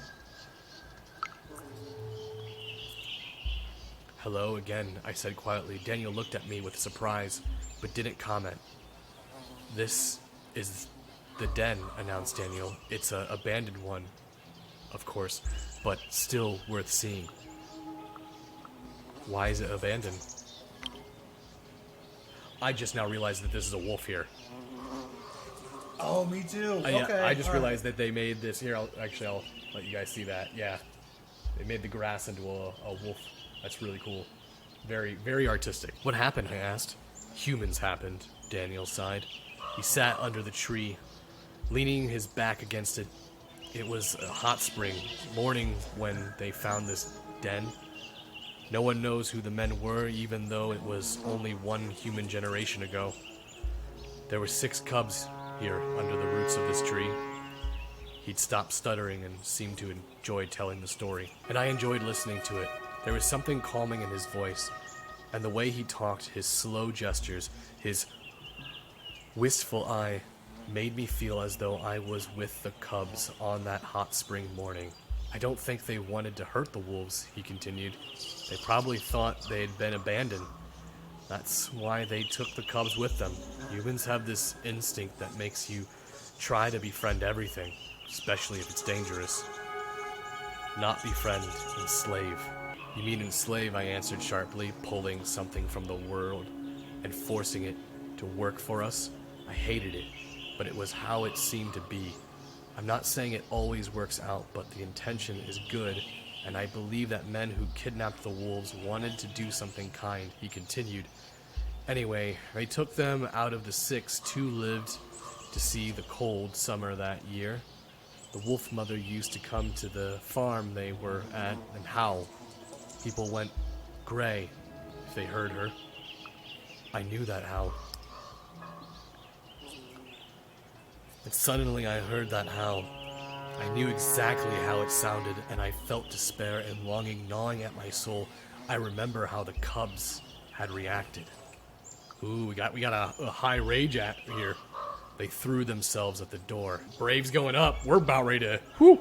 Speaker 1: Hello again, I said quietly. Daniel looked at me with surprise, but didn't comment. This is the den, announced Daniel. It's an abandoned one, of course, but still worth seeing. Why is it abandoned? I just now realized that this is a wolf here.
Speaker 2: Oh, me too.
Speaker 1: Yeah,
Speaker 2: Okay.
Speaker 1: I just
Speaker 2: all
Speaker 1: realized that they made this here. I'll let you guys see that. Yeah, they made the grass into a wolf. That's really cool. Very, very artistic. What happened? I asked. Humans happened. Daniel sighed. He sat under the tree, leaning his back against it. It was a hot spring morning when they found this den. No one knows who the men were, even though it was only one human generation ago. There were 6 cubs here under the roots of this tree. He'd stopped stuttering and seemed to enjoy telling the story, and I enjoyed listening to it. There was something calming in his voice, and the way he talked, his slow gestures, his wistful eye, made me feel as though I was with the cubs on that hot spring morning. I don't think they wanted to hurt the wolves, he continued. They probably thought they had been abandoned. That's why they took the cubs with them. Humans have this instinct that makes you try to befriend everything, especially if it's dangerous. Not befriend, enslave. You mean enslave, I answered sharply, pulling something from the world and forcing it to work for us. I hated it, but it was how it seemed to be. I'm not saying it always works out, but the intention is good, and I believe that men who kidnapped the wolves wanted to do something kind, he continued. Anyway, they took them out of the 6. 2 lived to see the cold summer that year. The wolf mother used to come to the farm they were at and howl. People went gray if they heard her. I knew that howl. And suddenly I heard that howl. I knew exactly how it sounded, and I felt despair and longing gnawing at my soul. I remember how the cubs had reacted. Ooh, we got a high rage at here. They threw themselves at the door. Braves going up. We're about ready to... Whew.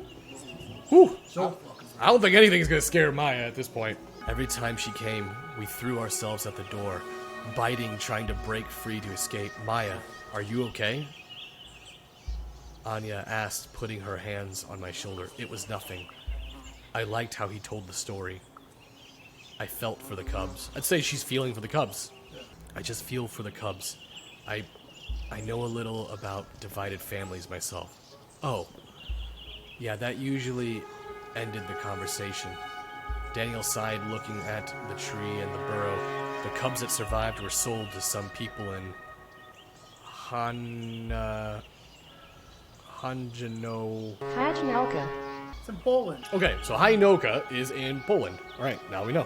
Speaker 1: So, I don't think anything's going to scare Maya at this point. Every time she came, we threw ourselves at the door, biting, trying to break free to escape. Maya, are you okay? Anya asked, putting her hands on my shoulder. It was nothing. I liked how he told the story. I felt for the cubs. I'd say she's feeling for the cubs. I just feel for the cubs. I know a little about divided families myself. Oh, yeah, that usually ended the conversation. Daniel sighed, looking at the tree and the burrow. The cubs that survived were sold to some people in
Speaker 4: Hajnelka.
Speaker 2: It's in Poland.
Speaker 1: Okay, so Hainoka is in Poland. Alright, now we know.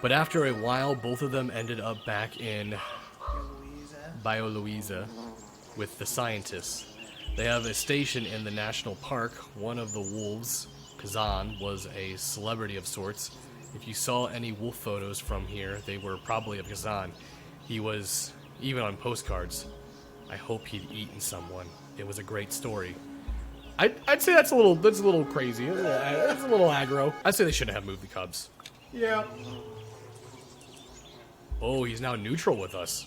Speaker 1: But after a while, both of them ended up back in Białowieża with the scientists. They have a station in the national park. One of the wolves, Kazan, was a celebrity of sorts. If you saw any wolf photos from here, they were probably of Kazan. He was even on postcards. I hope he'd eaten someone. It was a great story. I'd say that's a little crazy. It's a little aggro. I'd say they shouldn't have moved the cubs.
Speaker 2: Yeah.
Speaker 1: Oh, he's now neutral with us.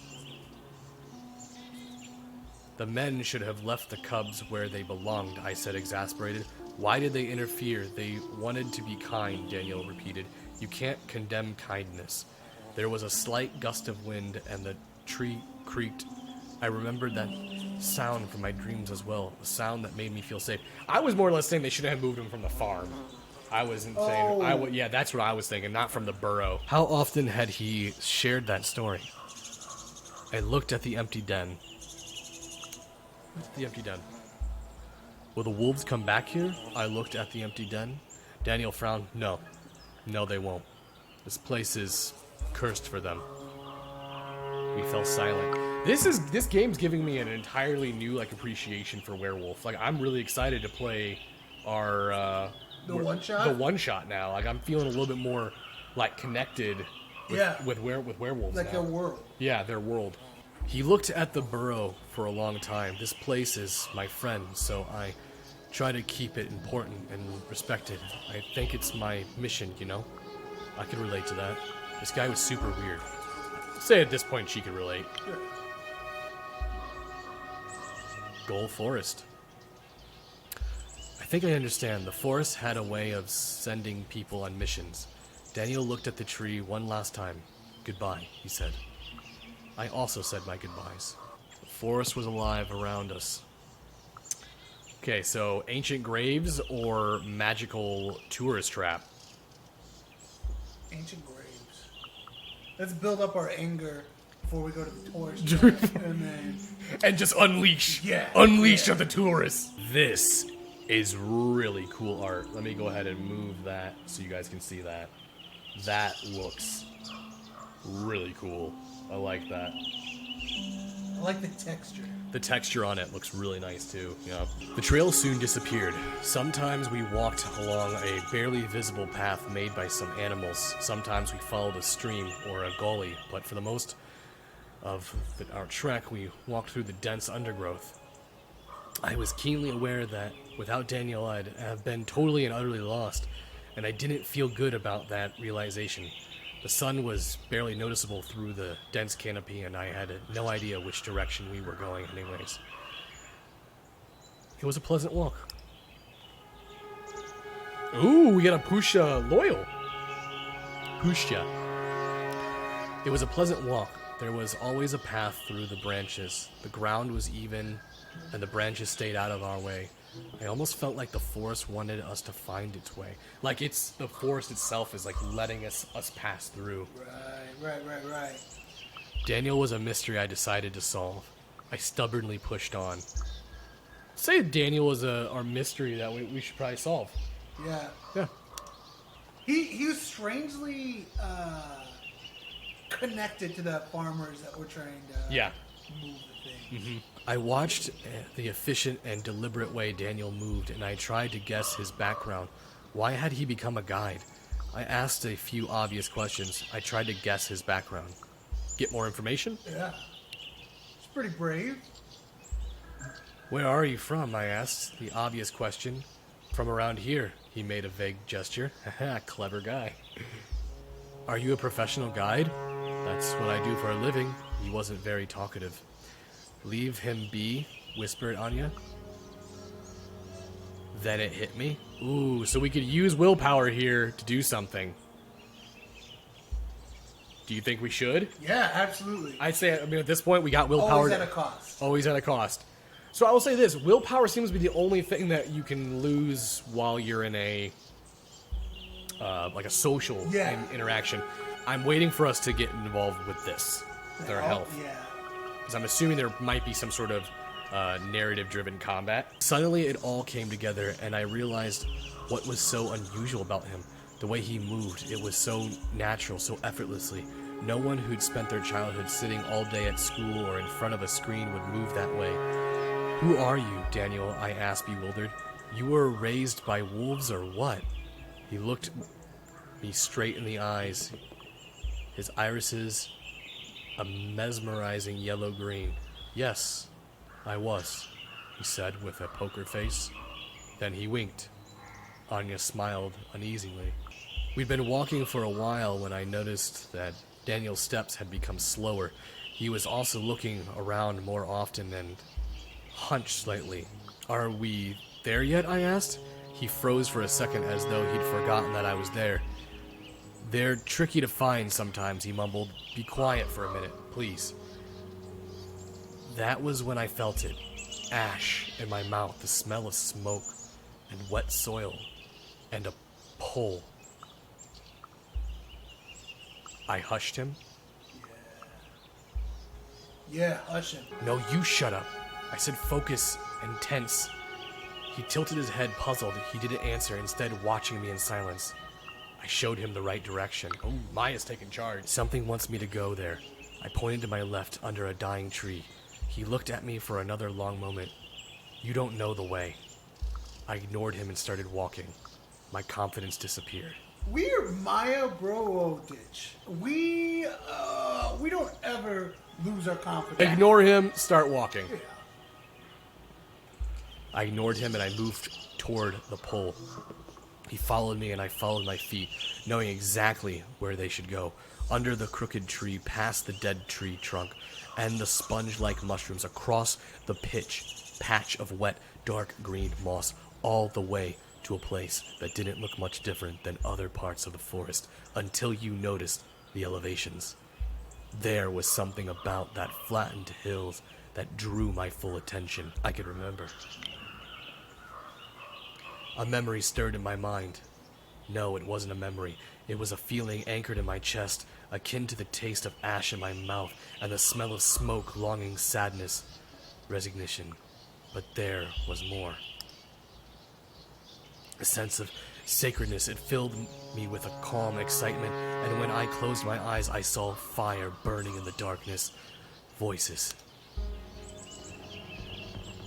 Speaker 1: The men should have left the cubs where they belonged, I said, exasperated. Why did they interfere? They wanted to be kind, Daniel repeated. You can't condemn kindness. There was a slight gust of wind, and the tree creaked. I remembered that sound from my dreams as well, a sound that made me feel safe. I was more or less saying they should have moved him from the farm. I wasn't saying... yeah, that's what I was thinking, not from the burrow. How often had he shared that story? I looked at the empty den. The empty den. Will the wolves come back here? I looked at the empty den. Daniel frowned. No. No, they won't. This place is cursed for them. We fell silent. This game's giving me an entirely new appreciation for Werewolf. I'm really excited to play our
Speaker 2: the one shot.
Speaker 1: The one shot now. I'm feeling a little bit more connected with werewolves.
Speaker 2: Like
Speaker 1: now.
Speaker 2: their world.
Speaker 1: Yeah, their world. He looked at the burrow for a long time. This place is my friend, so I try to keep it important and respected. I think it's my mission, I could relate to that. This guy was super weird. Say at this point she could relate.
Speaker 2: Sure.
Speaker 1: Goal Forest. I think I understand. The forest had a way of sending people on missions. Daniel looked at the tree one last time. Goodbye, he said. I also said my goodbyes. The forest was alive around us. Okay, so ancient graves or magical tourist trap?
Speaker 2: Ancient graves. Let's build up our anger before we go to the tourist trap,
Speaker 1: and just unleash.
Speaker 2: Yeah.
Speaker 1: Unleash of the tourists. This is really cool art. Let me go ahead and move that so you guys can see that. That looks really cool. I like that.
Speaker 2: I like the texture.
Speaker 1: The texture on it looks really nice too. Yeah. The trail soon disappeared. Sometimes we walked along a barely visible path made by some animals. Sometimes we followed a stream or a gully, but for the most of our trek, we walked through the dense undergrowth. I was keenly aware that without Daniel, I'd have been totally and utterly lost, and I didn't feel good about that realization. The sun was barely noticeable through the dense canopy, and I had no idea which direction we were going anyways. It was a pleasant walk. Ooh, we got a Pusha loyal. Pusha. It was a pleasant walk. There was always a path through the branches. The ground was even, and the branches stayed out of our way. I almost felt like the forest wanted us to find its way. Like the forest itself is letting us pass through.
Speaker 2: Right.
Speaker 1: Daniel was a mystery I decided to solve. I stubbornly pushed on. Say Daniel was our mystery that we should probably solve.
Speaker 2: Yeah.
Speaker 1: Yeah.
Speaker 2: He was strangely connected to the farmers that were trying to move the thing.
Speaker 1: Mm-hmm. I watched the efficient and deliberate way Daniel moved, and I tried to guess his background. Why had he become a guide? I asked a few obvious questions. I tried to guess his background. Get more information?
Speaker 2: Yeah. It's pretty brave.
Speaker 1: Where are you from? I asked. The obvious question. From around here. He made a vague gesture. Haha, clever guy. Are you a professional guide? That's what I do for a living. He wasn't very talkative. Leave him be, whispered Anya. Then it hit me. Ooh, so we could use willpower here to do something. Do you think we should?
Speaker 2: Yeah, absolutely.
Speaker 1: I'd say, at this point, we got willpower.
Speaker 2: Always at a cost.
Speaker 1: Always at a cost. So I will say this. Willpower seems to be the only thing that you can lose while you're in a social interaction. I'm waiting for us to get involved with this. With our health.
Speaker 2: Yeah.
Speaker 1: Because I'm assuming there might be some sort of narrative-driven combat. Suddenly, it all came together, and I realized what was so unusual about him. The way he moved, it was so natural, so effortlessly. No one who'd spent their childhood sitting all day at school or in front of a screen would move that way. Who are you, Daniel? I asked, bewildered. You were raised by wolves or what? He looked me straight in the eyes. His irises a mesmerizing yellow-green. Yes, I was, he said with a poker face. Then he winked. Anya smiled uneasily. We'd been walking for a while when I noticed that Daniel's steps had become slower. He was also looking around more often and hunched slightly. Are we there yet? I asked. He froze for a second as though he'd forgotten that I was there. They're tricky to find sometimes, he mumbled. Be quiet for a minute, please. That was when I felt it. Ash in my mouth, the smell of smoke and wet soil, and a pull. I hushed him.
Speaker 2: Yeah, hush him.
Speaker 1: No, you shut up. I said focus and tense. He tilted his head, puzzled. He didn't answer, instead watching me in silence. I showed him the right direction. Oh, Maya's taking charge. Something wants me to go there. I pointed to my left, under a dying tree. He looked at me for another long moment. You don't know the way. I ignored him and started walking. My confidence disappeared.
Speaker 2: We're Maya Broodich. We don't ever lose our confidence.
Speaker 1: Ignore him, start walking.
Speaker 2: Yeah.
Speaker 1: I ignored him and I moved toward the pole. He followed me and I followed my feet, knowing exactly where they should go. Under the crooked tree, past the dead tree trunk, and the sponge-like mushrooms, across the patch of wet, dark green moss, all the way to a place that didn't look much different than other parts of the forest, until you noticed the elevations. There was something about that flattened hills that drew my full attention. I could remember. A memory stirred in my mind. No, it wasn't a memory. It was a feeling anchored in my chest, akin to the taste of ash in my mouth and the smell of smoke, longing, sadness, resignation. But there was more. A sense of sacredness. It filled me with a calm excitement, and when I closed my eyes, I saw fire burning in the darkness. Voices.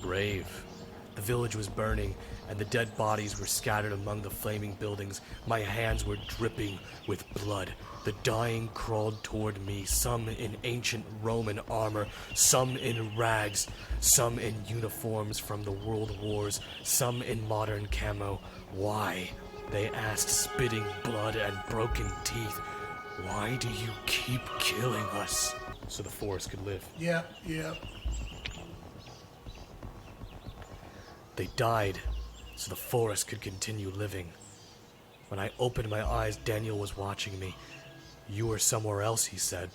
Speaker 1: Brave. The village was burning, and the dead bodies were scattered among the flaming buildings. My hands were dripping with blood. The dying crawled toward me, some in ancient Roman armor, some in rags, some in uniforms from the world wars, some in modern camo. Why? They asked, spitting blood and broken teeth. Why do you keep killing us? So the forest could live.
Speaker 2: Yep.
Speaker 1: They died so the forest could continue living. When I opened my eyes, Daniel was watching me. You were somewhere else, he said.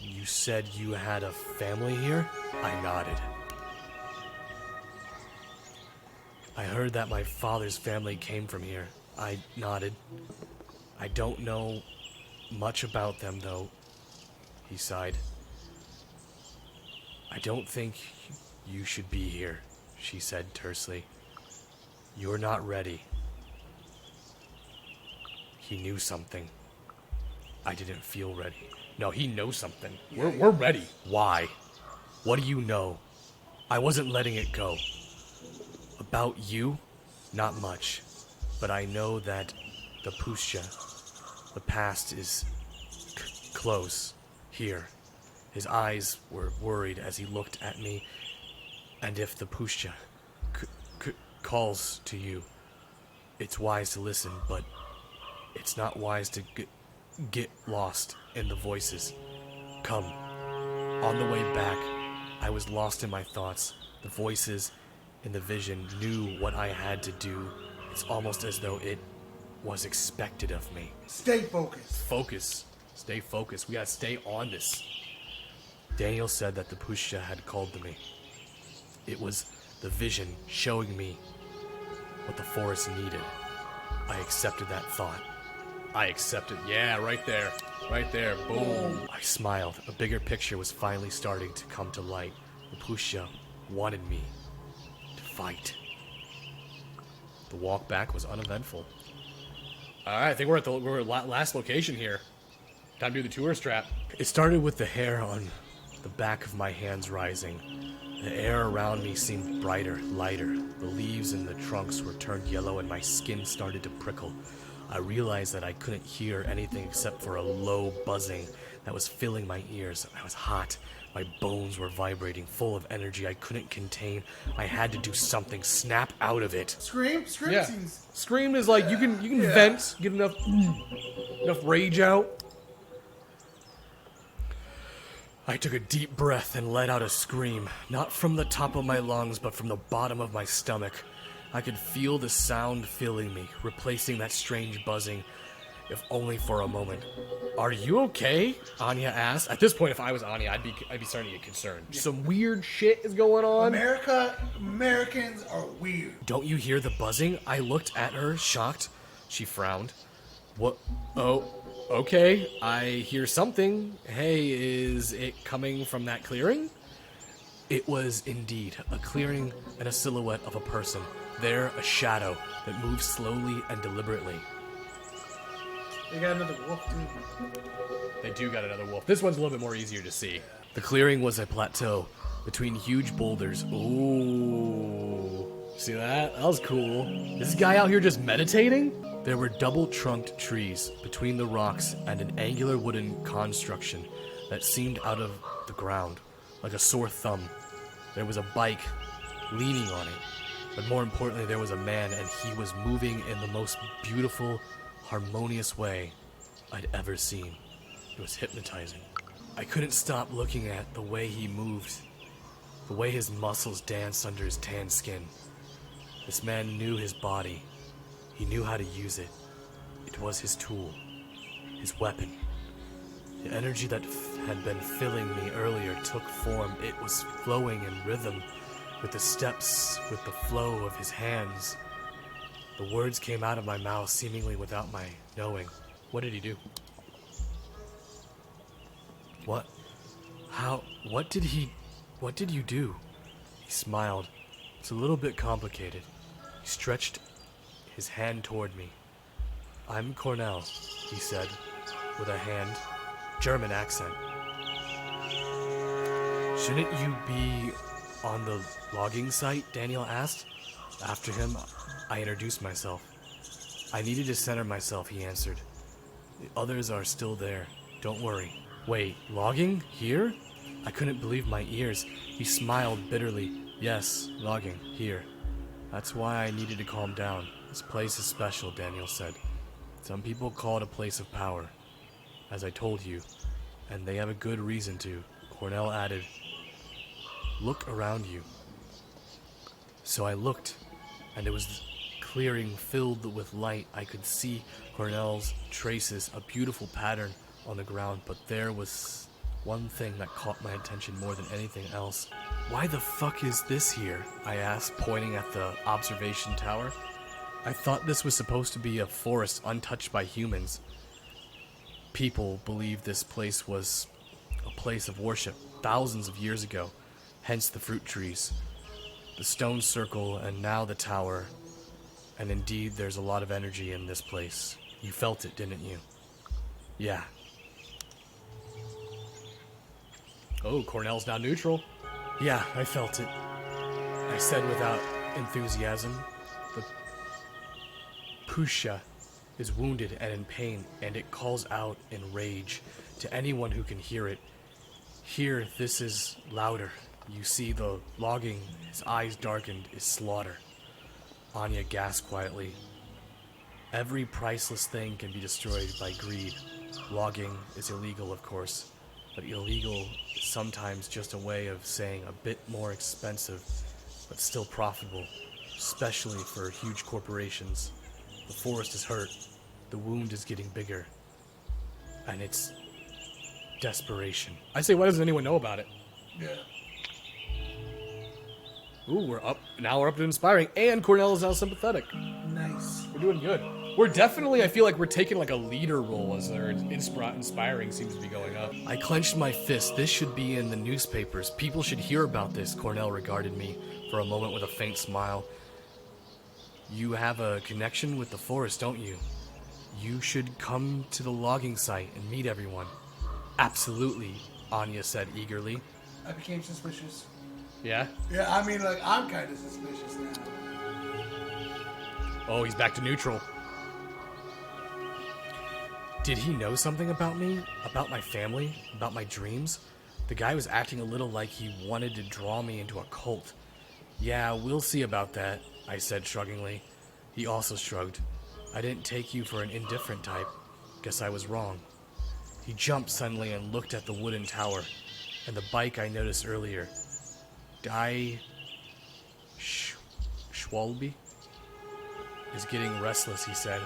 Speaker 1: You said you had a family here? I nodded. I heard that my father's family came from here. I nodded. I don't know much about them, though, he sighed. I don't think you should be here, she said tersely. You're not ready. He knew something. I didn't feel ready. No, he knows something. We're ready. Why? What do you know? I wasn't letting it go. About you? Not much. But I know that the Pusha, the past is close. Here. His eyes were worried as he looked at me. And if the Pusha calls to you, it's wise to listen, but it's not wise to get lost in the voices. Come. On the way back, I was lost in my thoughts. The voices in the vision knew what I had to do. It's almost as though it was expected of me.
Speaker 2: Stay focused.
Speaker 1: Focus. Stay focused. We gotta stay on this. Daniel said that the Pusha had called to me. It was the vision showing me what the forest needed. I accepted that thought. I accepted. Yeah, right there. Right there. Boom. I smiled. A bigger picture was finally starting to come to light. The Pusha wanted me to fight. The walk back was uneventful. Alright, I think we're at last location here. Time to do the tourist trap. It started with the hair on the back of my hands rising. The air around me seemed brighter, lighter. The leaves in the trunks were turned yellow and my skin started to prickle. I realized that I couldn't hear anything except for a low buzzing that was filling my ears. I was hot. My bones were vibrating, full of energy I couldn't contain. I had to do something, snap out of it.
Speaker 2: Scream
Speaker 1: Yeah.
Speaker 2: seems...
Speaker 1: Scream is like you can vent, get enough rage out. I took a deep breath and let out a scream, not from the top of my lungs, but from the bottom of my stomach. I could feel the sound filling me, replacing that strange buzzing, if only for a moment. Are you okay? Anya asked. At this point, if I was Anya, I'd be starting to get concerned. Some weird shit is going on.
Speaker 2: Americans are weird.
Speaker 1: Don't you hear the buzzing? I looked at her, shocked. She frowned. What? Oh, okay. I hear something. Hey, is it coming from that clearing? It was indeed a clearing and a silhouette of a person. There, a shadow that moved slowly and deliberately.
Speaker 2: They got another wolf, too.
Speaker 1: They do got another wolf. This one's a little bit more easier to see. The clearing was a plateau between huge boulders. Ooh. See that? That was cool. This guy out here just meditating? There were double-trunked trees between the rocks and an angular wooden construction that seemed out of the ground, like a sore thumb. There was a bike leaning on it. But more importantly, there was a man, and he was moving in the most beautiful, harmonious way I'd ever seen. It was hypnotizing. I couldn't stop looking at the way he moved, the way his muscles danced under his tan skin. This man knew his body. He knew how to use it. It was his tool, his weapon. The energy that had been filling me earlier took form. It was flowing in rhythm with the steps, with the flow of his hands. The words came out of my mouth seemingly without my knowing. What did he do? What? How? What did you do? He smiled. It's a little bit complicated. He stretched his hand toward me. I'm Cornell, he said, with a hand, German accent. Shouldn't you be on the logging site? Daniel asked. After him, I introduced myself. I needed to center myself, he answered. The others are still there. Don't worry. Wait, logging? Here? I couldn't believe my ears. He smiled bitterly. Yes, logging. Here. That's why I needed to calm down. This place is special, Daniel said. Some people call it a place of power, as I told you, and they have a good reason to. Cornell added, look around you. So I looked, and it was clearing filled with light. I could see Cornell's traces, a beautiful pattern on the ground, but there was one thing that caught my attention more than anything else. Why the fuck is this here? I asked, pointing at the observation tower. I thought this was supposed to be a forest untouched by humans. People believed this place was a place of worship thousands of years ago, hence the fruit trees, the stone circle, and now the tower. And indeed, there's a lot of energy in this place. You felt it, didn't you? Yeah. Oh, Cornell's now neutral. Yeah, I felt it, I said without enthusiasm. The Pusha is wounded and in pain, and it calls out in rage to anyone who can hear it. Here, this is louder. You see the logging, his eyes darkened, is slaughter. Anya gasped quietly. Every priceless thing can be destroyed by greed. Logging is illegal, of course, but illegal is sometimes just a way of saying a bit more expensive, but still profitable, especially for huge corporations. The forest is hurt, the wound is getting bigger, and it's desperation. I say, why doesn't anyone know about it?
Speaker 2: Yeah.
Speaker 1: Ooh, we're up. Now we're up to inspiring, and Cornell is now sympathetic.
Speaker 2: Nice.
Speaker 1: We're doing good. We're definitely, I feel like we're taking like a leader role as our inspiring seems to be going up. I clenched my fist. This should be in the newspapers. People should hear about this. Cornell regarded me for a moment with a faint smile. You have a connection with the forest, don't you? You should come to the logging site and meet everyone. Absolutely, Anya said eagerly.
Speaker 2: I became suspicious.
Speaker 1: Yeah?
Speaker 2: Yeah, I mean, like, I'm kind of suspicious now.
Speaker 1: Oh, he's back to neutral. Did he know something about me? About my family? About my dreams? The guy was acting a little like he wanted to draw me into a cult. Yeah, we'll see about that, I said shruggingly. He also shrugged. I didn't take you for an indifferent type. Guess I was wrong. He jumped suddenly and looked at the wooden tower and the bike I noticed earlier. Schwalbe is getting restless, he said.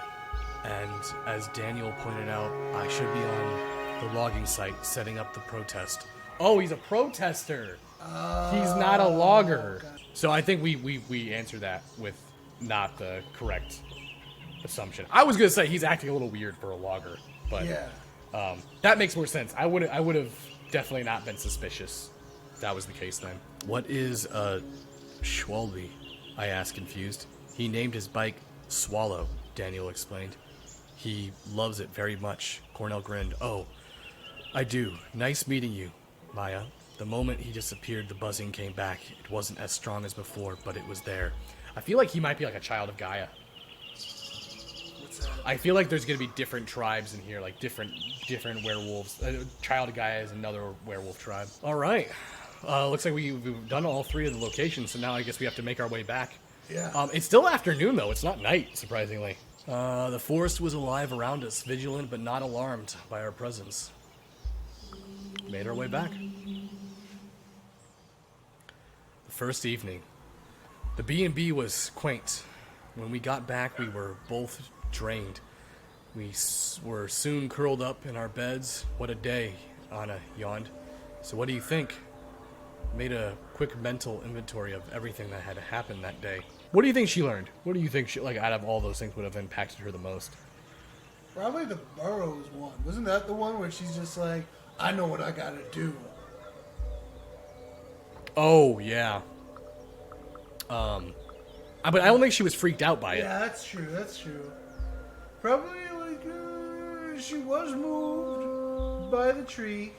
Speaker 1: And as Daniel pointed out, I should be on the logging site setting up the protest. Oh, he's a protester. He's not a logger.
Speaker 2: God.
Speaker 1: So I think we answered that with not the correct assumption. I was gonna say he's acting a little weird for a logger, but
Speaker 2: Yeah.
Speaker 1: that makes more sense. I would have definitely not been suspicious if that was the case then. What is a Schwalbe? I asked, confused. He named his bike Swallow, Daniel explained. He loves it very much. Cornell grinned. Oh, I do. Nice meeting you, Maya. The moment he disappeared, the buzzing came back. It wasn't as strong as before, but it was there. I feel like he might be like a child of Gaia.
Speaker 2: What's that?
Speaker 1: I feel like there's gonna be different tribes in here, like different werewolves. Child of Gaia is another werewolf tribe. All right. Looks like we've done all three of the locations, so now I guess we have to make our way back.
Speaker 2: Yeah.
Speaker 1: It's still afternoon, though. It's not night, surprisingly. The forest was alive around us, vigilant but not alarmed by our presence. Made our way back. The first evening. The B&B was quaint. When we got back, we were both drained. We were soon curled up in our beds. What a day, Anna yawned. So what do you think? Made a quick mental inventory of everything that had happened that day. What do you think she learned? What do you think she, like, out of all those things would have impacted her the most?
Speaker 2: Probably the Burrows one. Wasn't that the one where she's just like, I know what I gotta do?
Speaker 1: Oh, yeah. But I don't think she was freaked out by it.
Speaker 2: Yeah, that's true. That's true. Probably like she was moved by the tree.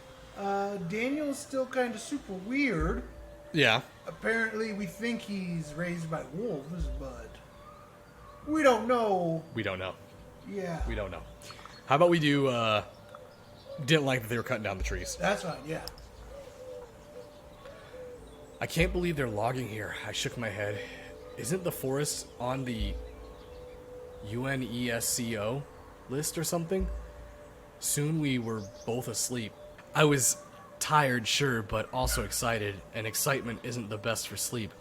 Speaker 2: Daniel's still kind of super weird.
Speaker 1: Yeah.
Speaker 2: Apparently, we think he's raised by wolves, but we don't know.
Speaker 1: We don't know.
Speaker 2: Yeah,
Speaker 1: We don't know. How about we do, didn't like that they were cutting down the trees.
Speaker 2: that's fine. Yeah.
Speaker 1: I can't believe they're logging here. I shook my head. Isn't the forest on the UNESCO list or something? Soon we were both asleep. I was tired, sure, but also excited, and excitement isn't the best for sleep.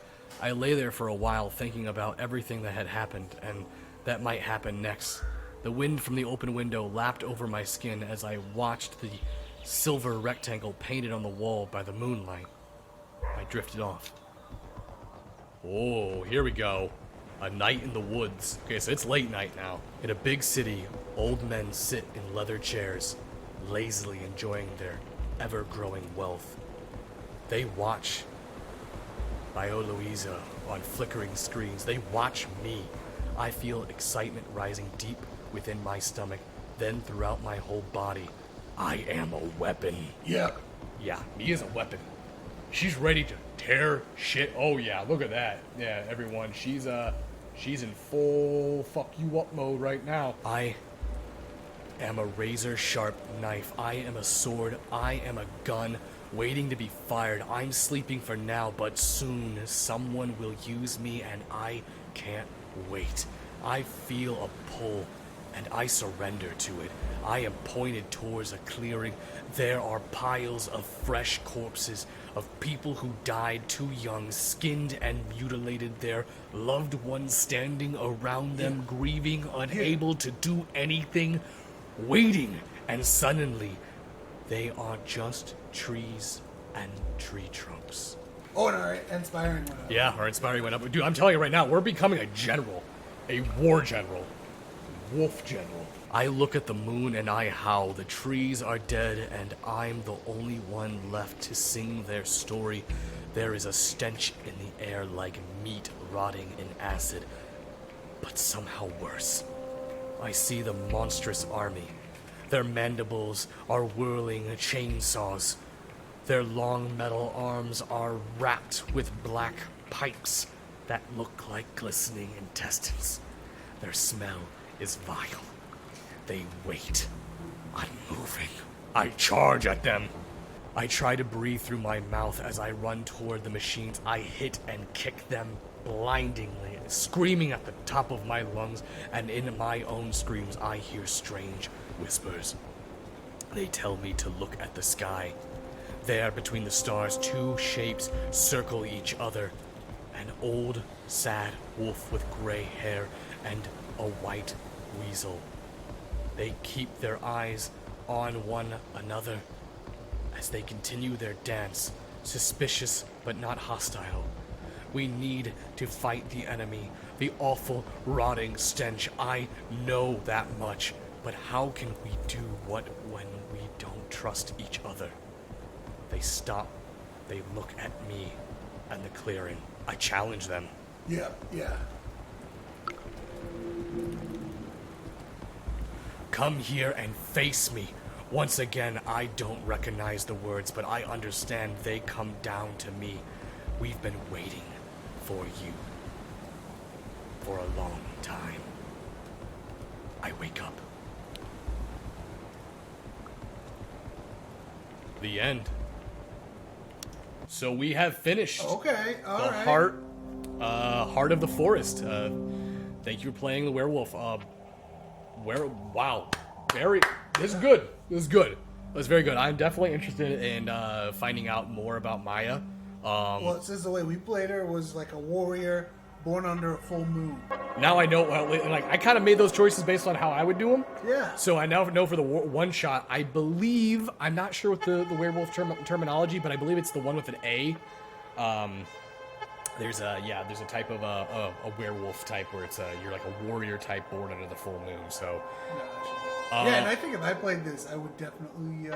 Speaker 1: I lay there for a while thinking about everything that had happened and that might happen next. The wind from the open window lapped over my skin as I watched the silver rectangle painted on the wall by the moonlight. I drifted off. Oh, here we go. A night in the woods. Okay, so it's late night now. In a big city, old men sit in leather chairs, lazily enjoying their ever-growing wealth. They watch Bio Louisa on flickering screens. They watch me. I feel excitement rising deep within my stomach, then throughout my whole body. I am a weapon.
Speaker 2: Yeah.
Speaker 1: Yeah, me is a weapon. She's ready to tear shit. Oh yeah, look at that. Yeah, everyone, she's in full fuck you up mode right now. I am a razor sharp knife. I am a sword. I am a gun waiting to be fired. I'm sleeping for now, but soon someone will use me and I can't wait. I feel a pull and I surrender to it. I am pointed towards a clearing. There are piles of fresh corpses of people who died too young, skinned and mutilated, their loved ones standing around them, grieving, unable to do anything, waiting, and suddenly they are just trees and tree trunks.
Speaker 2: Oh, and our inspiring one.
Speaker 1: Yeah, our inspiring went up. Dude, I'm telling you right now, we're becoming a general. A war general. Wolf general. I look at the moon and I howl. The trees are dead and I'm the only one left to sing their story. There is a stench in the air like meat rotting in acid, but somehow worse. I see the monstrous army. Their mandibles are whirling chainsaws. Their long metal arms are wrapped with black pipes that look like glistening intestines. Their smell is vile. They wait, unmoving. I charge at them. I try to breathe through my mouth as I run toward the machines. I hit and kick them blindingly, screaming at the top of my lungs, and in my own screams I hear strange whispers. They tell me to look at the sky. There, between the stars, two shapes circle each other. An old, sad wolf with gray hair and a white weasel. They keep their eyes on one another as they continue their dance, suspicious but not hostile. We need to fight the enemy, the awful, rotting stench. I know that much, but how can we do what when we don't trust each other? They stop, they look at me and the clearing. I challenge them.
Speaker 2: Yeah.
Speaker 1: Come here and face me. Once again, I don't recognize the words, but I understand they come down to me. We've been waiting for you for a long time. I wake up. The end. So we have finished
Speaker 2: Okay, all
Speaker 1: the
Speaker 2: right.
Speaker 1: Heart of the Forest. Thank you for playing the werewolf. Wow, this is good. This is good. That's very good. I'm definitely interested in finding out more about Maya.
Speaker 2: Well, it says the way we played her was like a warrior born under a full moon.
Speaker 1: Now I know. Well, like I kind of made those choices based on how I would do them.
Speaker 2: Yeah.
Speaker 1: So I now know for the one shot. I believe I'm not sure what the werewolf terminology, but I believe it's the one with an A. There's a type of a werewolf type where it's you're like a warrior type born under the full moon. So
Speaker 2: Yeah, and I think if I played this, I would definitely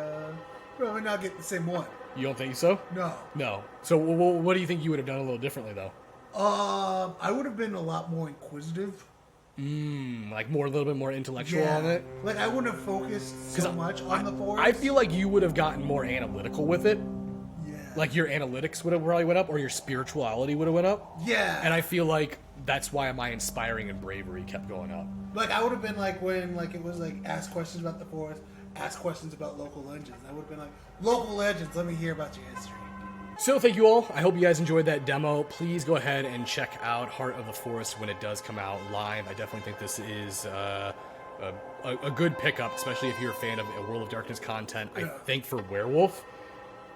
Speaker 2: probably not get the same one.
Speaker 1: you don't think so?
Speaker 2: No.
Speaker 1: No. So what do you think you would have done a little differently though?
Speaker 2: I would have been a lot more inquisitive.
Speaker 1: Like a little bit more intellectual on it.
Speaker 2: Like I wouldn't have focused so much on the forest.
Speaker 1: I feel like you would have gotten more analytical with it.
Speaker 2: Yeah.
Speaker 1: Like your analytics would have probably went up, or your spirituality would have went up.
Speaker 2: Yeah.
Speaker 1: And I feel like that's why my inspiring and bravery kept going up.
Speaker 2: Like I would have been like when like it was like ask questions about the forest, ask questions about local legends. I would have been like local legends. Let me hear about your history.
Speaker 1: So thank you all. I hope you guys enjoyed that demo. Please go ahead and check out Heart of the Forest when it does come out live. I definitely think this is a good pickup, especially if you're a fan of World of Darkness content. I think for Werewolf,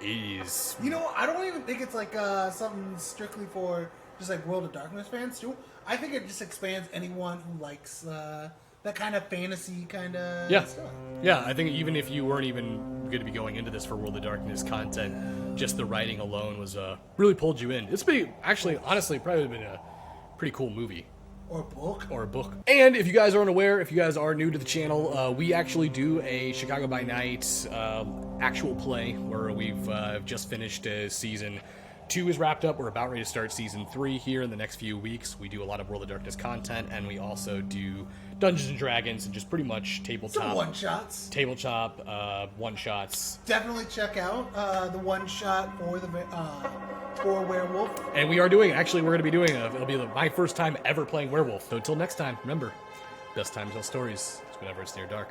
Speaker 1: it is...
Speaker 2: You know, I don't even think it's like something strictly for just like World of Darkness fans too. I think it just expands anyone who likes that kind of fantasy kind of stuff.
Speaker 1: Yeah, I think even if you weren't even going to be going into this for World of Darkness content, just the writing alone was really pulled you in. It's pretty, actually, honestly, probably been a pretty cool movie.
Speaker 2: Or a book.
Speaker 1: And if you guys aren't aware, if you guys are new to the channel, we actually do a Chicago by Night actual play where we've just finished season 2 is wrapped up. We're about ready to start season 3 here in the next few weeks. We do a lot of World of Darkness content, and we also do Dungeons and Dragons and just pretty much tabletop.
Speaker 2: Some one-shots.
Speaker 1: Tabletop one-shots.
Speaker 2: Definitely check out the one-shot for Werewolf.
Speaker 1: And we are doing, actually, we're going to be doing, it'll be my first time ever playing Werewolf. So until next time, remember, best time to tell stories is whenever it's near dark.